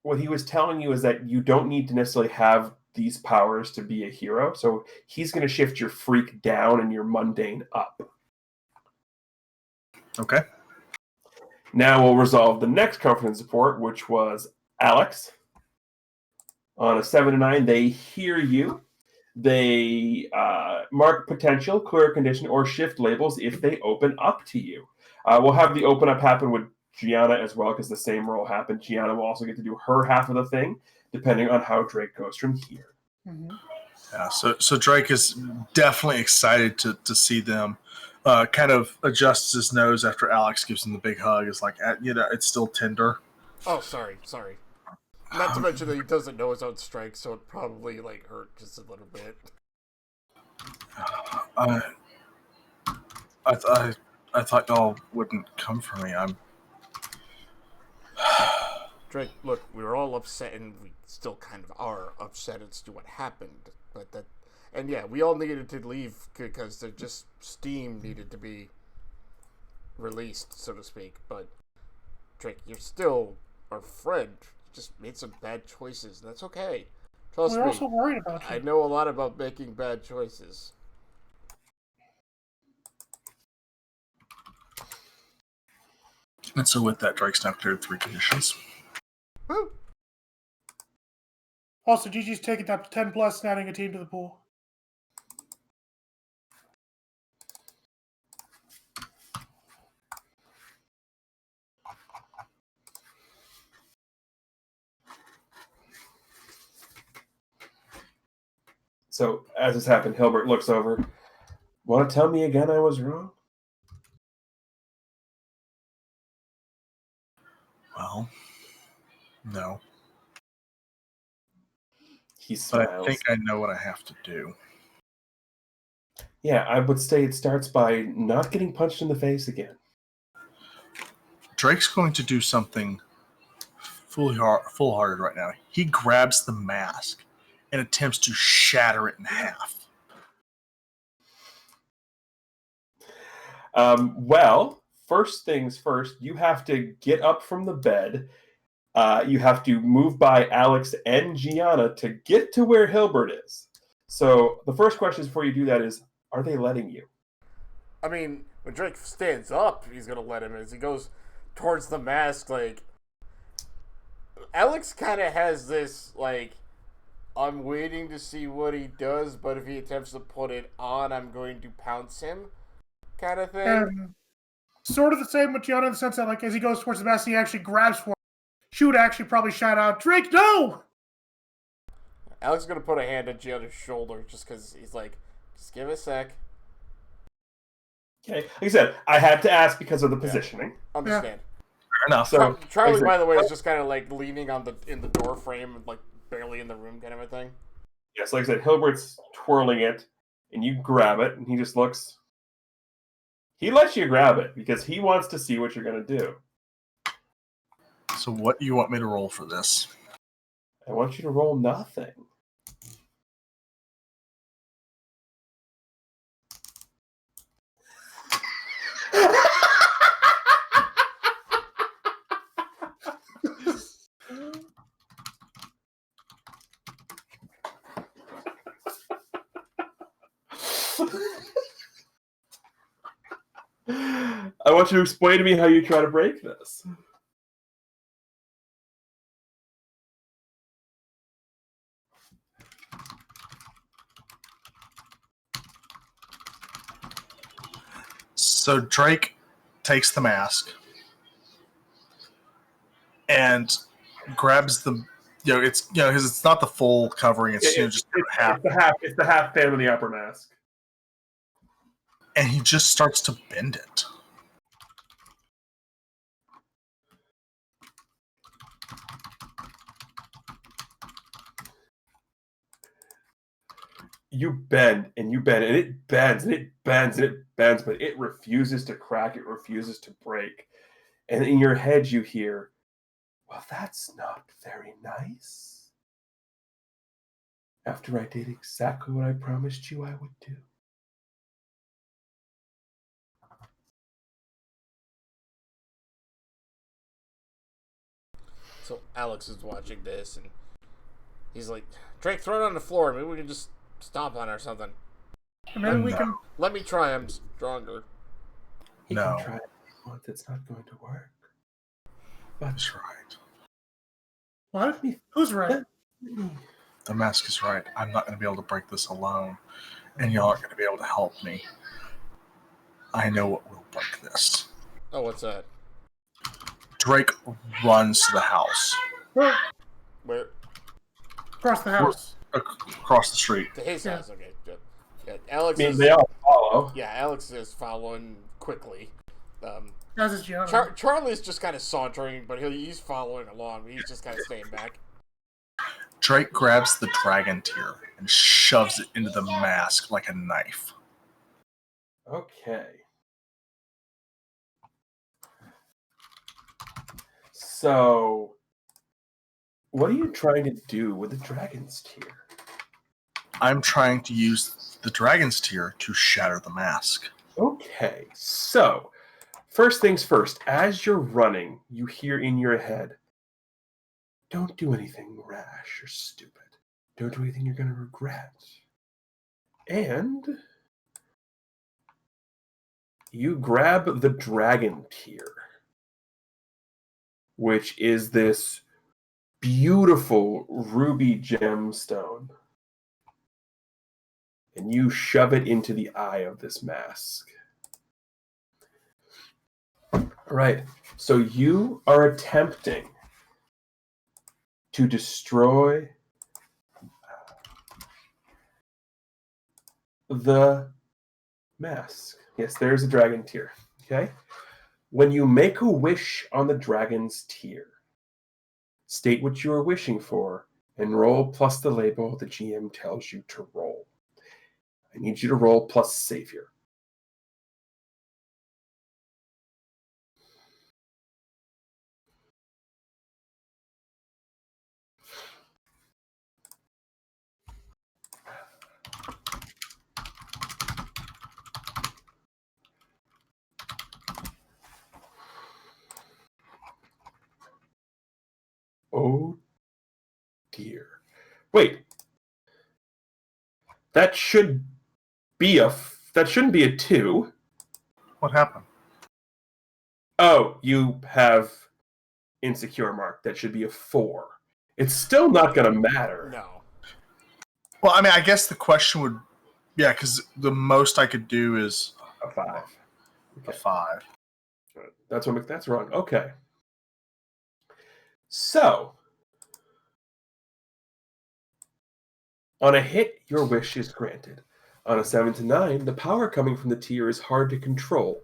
what he was telling you is that you don't need to necessarily have these powers to be a hero. So he's going to shift your freak down and your mundane up. Okay. Now we'll resolve the next confidence support, which was Alex. On a 7 to 9, they hear you. They mark potential, clear condition, or shift labels if they open up to you. We'll have the open up happen with Gianna as well, because the same roll happened. Gianna will also get to do her half of the thing, depending on how Drake goes from here. Mm-hmm. Yeah, so Drake is definitely excited to see them. Kind of adjusts his nose after Alex gives him the big hug. It's like, it's still tender. Oh, sorry. Not to mention that he doesn't know his own strength, so it probably hurt just a little bit. I thought y'all wouldn't come for me. Drake, look, we were all upset, and we still kind of are upset as to what happened. And yeah, we all needed to leave because steam needed to be released, so to speak. But Drake, you're still our friend. You just made some bad choices, and that's okay. Trust me. We're also worried about you. I know a lot about making bad choices. And so with that, Drake's now cleared 3 conditions. Woo! Also, Gigi's taking up to 10 plus and adding a team to the pool. So as this happened, Hilbert looks over. Want to tell me again I was wrong? Well, no. He smiles. But I think I know what I have to do. Yeah, I would say it starts by not getting punched in the face again. Drake's going to do something full-hearted right now. He grabs the mask and attempts to shatter it in half. Well, first things first, you have to get up from the bed. You have to move by Alex and Gianna to get to where Hilbert is. So the first question before you do that is, are they letting you? I mean, when Drake stands up, he's going to let him. As he goes towards the mask, Alex kind of has this, I'm waiting to see what he does, but if he attempts to put it on, I'm going to pounce him kind of thing. And sort of the same with Gianna in the sense that, as he goes towards the mask, he actually grabs for it. She would actually probably shout out, Drake, no! Alex is going to put a hand on Gianna's shoulder just because he's like, just give it a sec. Okay, like I said, I had to ask because of the positioning. Understand. Fair enough. So Charlie, by the way, is just kind of leaning in the door frame, barely in the room kind of a thing. Yes, like I said, Hilbert's twirling it, and you grab it, and he just looks. He lets you grab it because he wants to see what you're going to do. So what do you want me to roll for this? I want you to roll nothing. I want you to explain to me how you try to break this. So Drake takes the mask and grabs the, it's, because it's not the full covering. It's, just half. It's the half fan of the upper mask. And he just starts to bend it. You bend and you bend, and it bends and it bends and it bends, but it refuses to crack. It refuses to break. And in your head, you hear, well, that's not very nice. After I did exactly what I promised you I would do. So Alex is watching this, and he's like, Drake, throw it on the floor. Maybe we can just stomp on it or something. Maybe we can. Let me try. I'm stronger. He No. can try it once. It's not going to work. That's right. What? Who's right? The mask is right. I'm not going to be able to break this alone, and y'all aren't going to be able to help me. I know what will break this. Oh, what's that? Drake runs to the house. Well, Where? across the house. Across the street. To his Yeah. house. Okay, good. Yeah, Alex I mean, is. they all follow. Yeah, Alex is following quickly. As is Gianna. Charlie's just kind of sauntering, but he's following along. He's just kind of staying back. Drake grabs the dragon tear and shoves it into the mask like a knife. Okay. So, what are you trying to do with the dragon's tear? I'm trying to use the dragon's tear to shatter the mask. Okay, so first things first, as you're running, you hear in your head, don't do anything rash or stupid. Don't do anything you're going to regret. And you grab the dragon tear, which is this beautiful ruby gemstone, and you shove it into the eye of this mask. All right, so you are attempting to destroy the mask. Yes, there's a dragon tear. Okay? When you make a wish on the dragon's tear, state what you are wishing for and roll plus the label the GM tells you to roll. I need you to roll plus Savior. Oh dear. Wait. That shouldn't be a 2. What happened? Oh, you have insecure mark. That should be a 4. It's still not going to matter. No. Well, I mean, I guess the question would, because the most I could do is A 5. a 5. That's wrong. Okay. So, on a hit, your wish is granted. On a 7 to 9, the power coming from the tear is hard to control.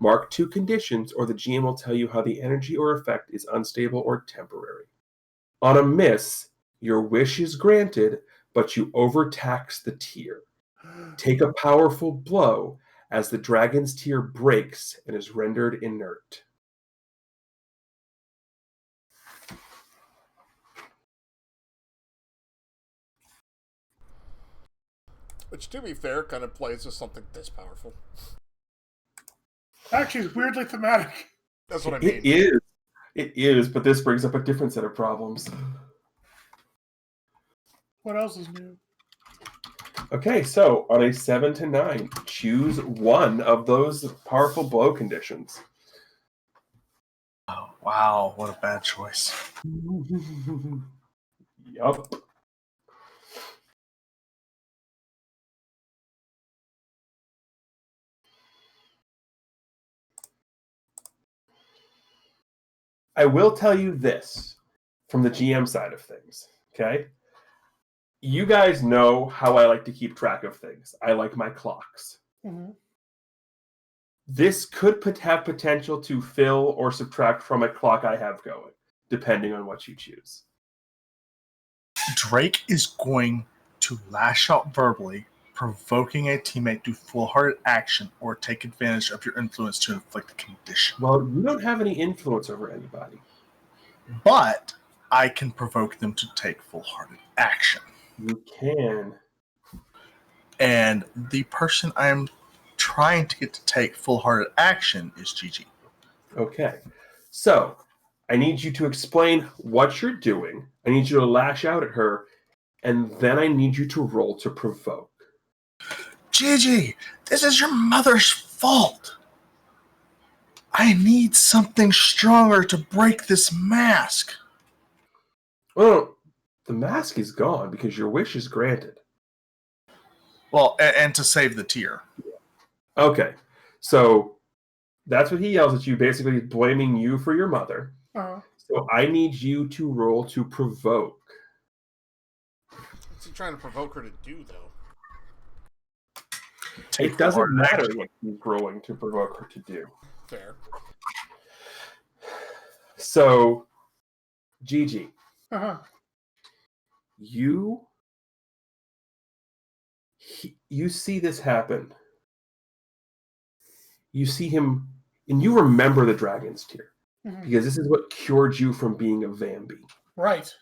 Mark 2 conditions, or the GM will tell you how the energy or effect is unstable or temporary. On a miss, your wish is granted, but you overtax the tear. Take a powerful blow as the dragon's tear breaks and is rendered inert. Which, to be fair, kind of plays with something this powerful. Actually, it's weirdly thematic. That's what I mean. It is, but this brings up a different set of problems. What else is new? Okay, so on a 7 to 9, choose one of those powerful blow conditions. Oh, wow, what a bad choice. Yup. I will tell you this from the GM side of things, okay? You guys know how I like to keep track of things. I like my clocks. Mm-hmm. This could have potential to fill or subtract from a clock I have going, depending on what you choose. Drake is going to lash out verbally, provoking a teammate to full-hearted action or take advantage of your influence to inflict a condition. Well, you don't have any influence over anybody. But I can provoke them to take full-hearted action. You can. And the person I'm trying to get to take full-hearted action is Gigi. Okay. So, I need you to explain what you're doing. I need you to lash out at her, and then I need you to roll to provoke. Gigi, this is your mother's fault. I need something stronger to break this mask. Well, the mask is gone because your wish is granted. Well, and to save the tear. Okay. So, that's what he yells at you, basically blaming you for your mother. Uh-huh. So, I need you to roll to provoke. What's he trying to provoke her to do, though? It doesn't matter what he's rolling to provoke her to do. Fair. So, Gigi, Uh-huh. you see this happen. You see him, and you remember the dragon's tear, Mhm. because this is what cured you from being a Vambi. Right.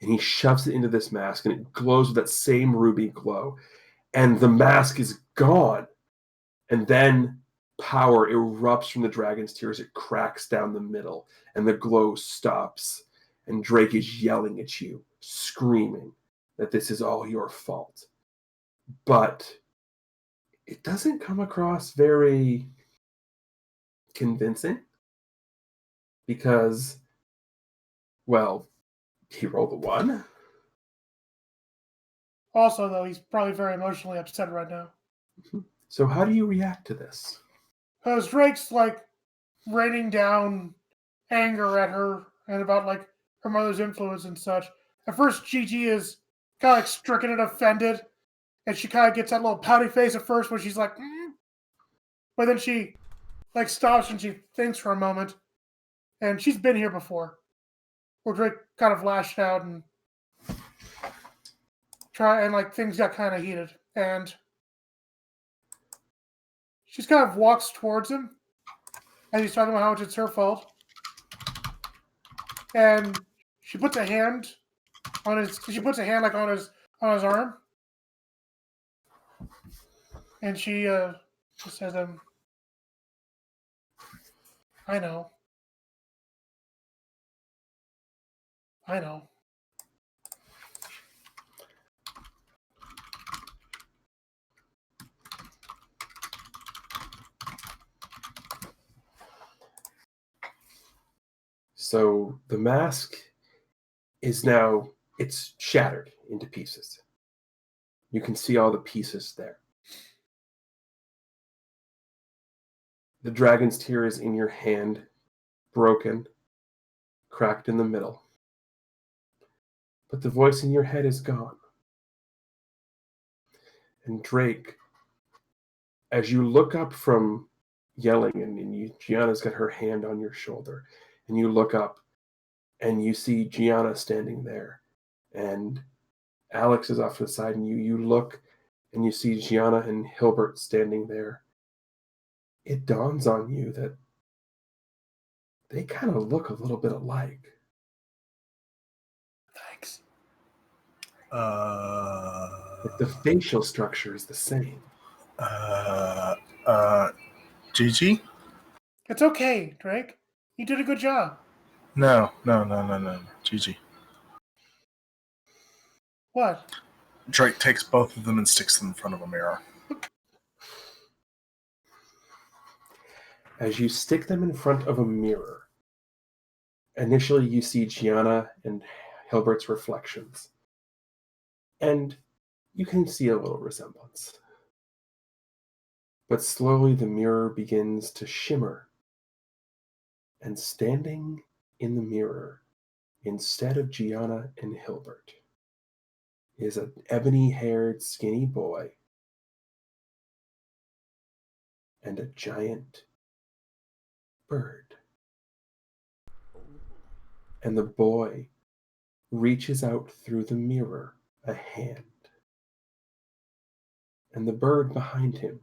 And he shoves it into this mask, and it glows with that same ruby glow. And the mask is gone. And then power erupts from the dragon's tear as it cracks down the middle, and the glow stops. And Drake is yelling at you, screaming that this is all your fault. But it doesn't come across very convincing because, well, he rolled a 1. Also, though, he's probably very emotionally upset right now. So how do you react to this? Because Drake's, like, raining down anger at her and about, like, her mother's influence and such. At first, Gigi is kind of, like, stricken and offended. And she kind of gets that little pouty face at first when she's like, mm. But then she, like, stops and she thinks for a moment. And she's been here before. Where Drake kind of lashed out and like, things got kind of heated. And she kind of walks towards him as he's talking about how much it's her fault. And she puts a hand on his. She puts a hand like on his arm, and she says, "I know, I know." So the mask is now, it's shattered into pieces. You can see all the pieces there. The dragon's tear is in your hand, broken, cracked in the middle. But the voice in your head is gone. And Drake, as you look up from yelling, and Gianna's got her hand on your shoulder, and you look up, and you see Gianna standing there, and Alex is off to the side, and you look, and you see Gianna and Hilbert standing there, it dawns on you that they kind of look a little bit alike. Thanks. Like the facial structure is the same. Gigi? It's okay, Drake. You did a good job. No. Gigi. What? Drake takes both of them and sticks them in front of a mirror. As you stick them in front of a mirror, initially you see Gianna and Hilbert's reflections. And you can see a little resemblance. But slowly the mirror begins to shimmer. And standing in the mirror, instead of Gianna and Hilbert, is an ebony-haired, skinny boy and a giant bird. And the boy reaches out through the mirror a hand. And the bird behind him,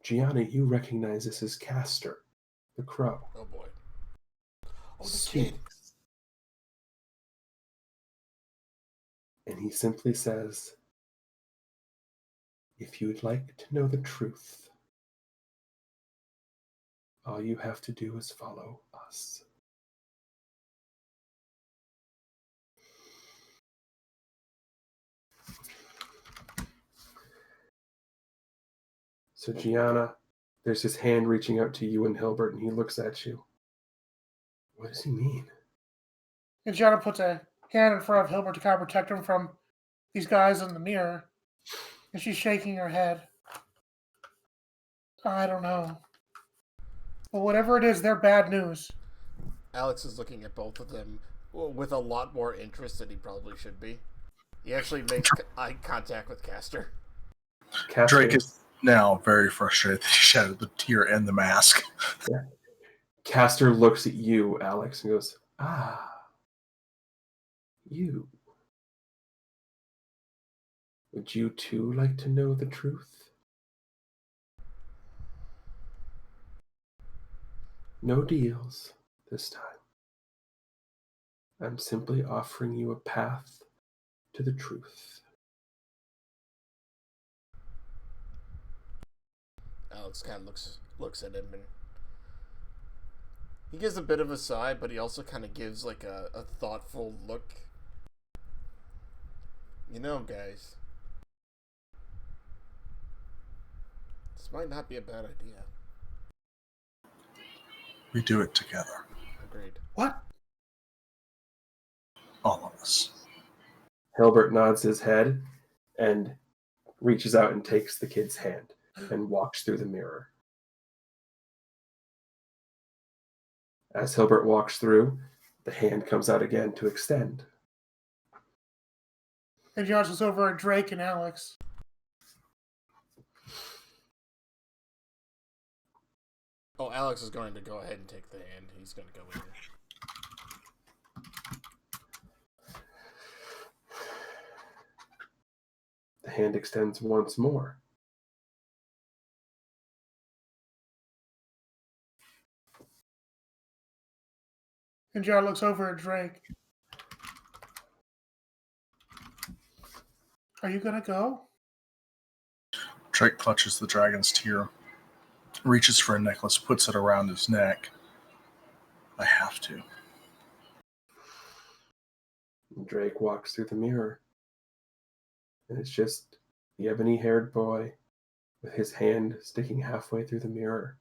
Gianna, you recognize this as Castor, the crow. Oh boy. Oh, the kid. Speaks. And he simply says, if you'd like to know the truth, all you have to do is follow us. So Gianna, there's his hand reaching out to you and Hilbert, and he looks at you. What does he mean? And Gianna puts a hand in front of Hilbert to kind of protect him from these guys in the mirror. And she's shaking her head. I don't know. But whatever it is, they're bad news. Alex is looking at both of them with a lot more interest than he probably should be. He actually makes eye contact with Castor. Castor, Drake is now very frustrated that he shattered the tear and the mask. Yeah. Castor looks at you, Alex, and goes, you. Would you too like to know the truth? No deals this time. I'm simply offering you a path to the truth. Alex kind of looks at him and he gives a bit of a sigh, but he also kind of gives like a thoughtful look. You know, guys, this might not be a bad idea. We do it together. Agreed. What? All of us. Hilbert nods his head and reaches out and takes the kid's hand and walks through the mirror. As Hilbert walks through, the hand comes out again to extend. And Gianna looks over at Drake and Alex. Oh, Alex is going to go ahead and take the hand. He's going to go with it. The hand extends once more. And Gianna looks over at Drake. Are you gonna go? Drake clutches the dragon's tear, reaches for a necklace, puts it around his neck. I have to. Drake walks through the mirror. And it's just the ebony-haired boy with his hand sticking halfway through the mirror,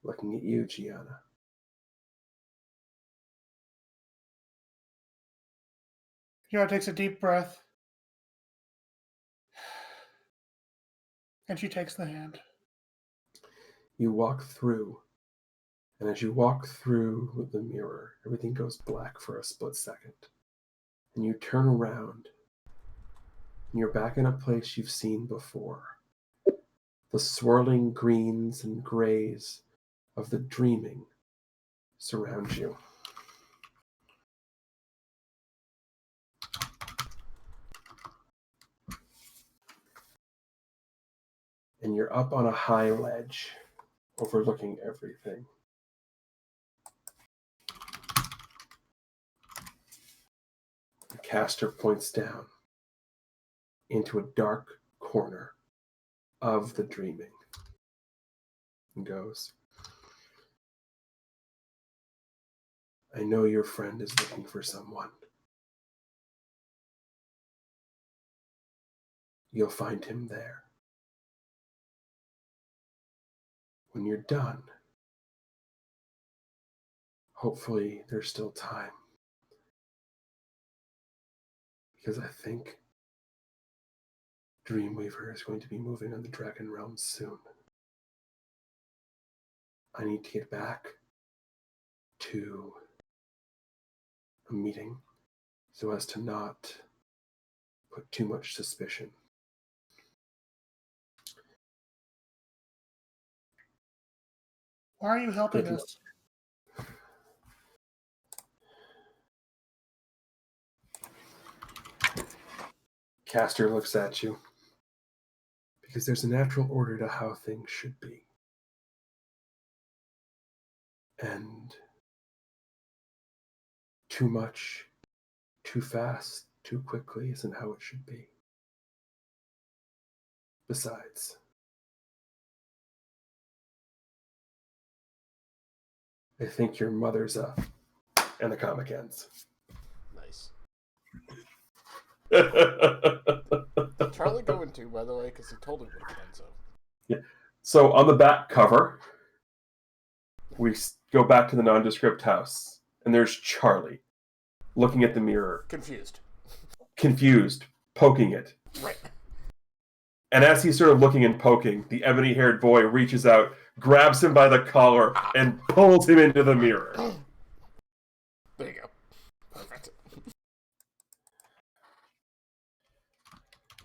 looking at you, Gianna. Gianna takes a deep breath. And she takes the hand. You walk through, and as you walk through the mirror, everything goes black for a split second. And you turn around, and you're back in a place you've seen before. The swirling greens and grays of the dreaming surround you. and you're up on a high ledge overlooking everything. The caster points down into a dark corner of the dreaming and goes, I know your friend is looking for someone. You'll find him there. When you're done, hopefully there's still time. Because I think Dreamweaver is going to be moving on the Dragon Realm soon. I need to get back to a meeting so as to not put too much suspicion. Why are you helping Good us? Caster looks at you. Because there's a natural order to how things should be. And too much, too fast, too quickly isn't how it should be. Besides, I think your mother's up. And the comic ends. Nice. Charlie going too, by the way, because he totally would have done so. Yeah. So on the back cover, we go back to the nondescript house, and there's Charlie looking at the mirror. Confused, poking it. Right. And as he's sort of looking and poking, the ebony-haired boy reaches out, grabs him by the collar, and pulls him into the mirror. There you go. Perfect.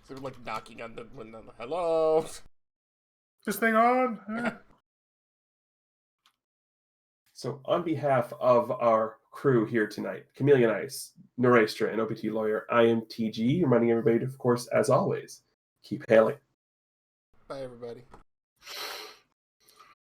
So we're like knocking on the window. Hello? This thing on? So on behalf of our crew here tonight, Chameleon Ice, Norestra, and OPT Lawyer, I am TG, reminding everybody to, of course, as always, keep hailing. Bye, everybody.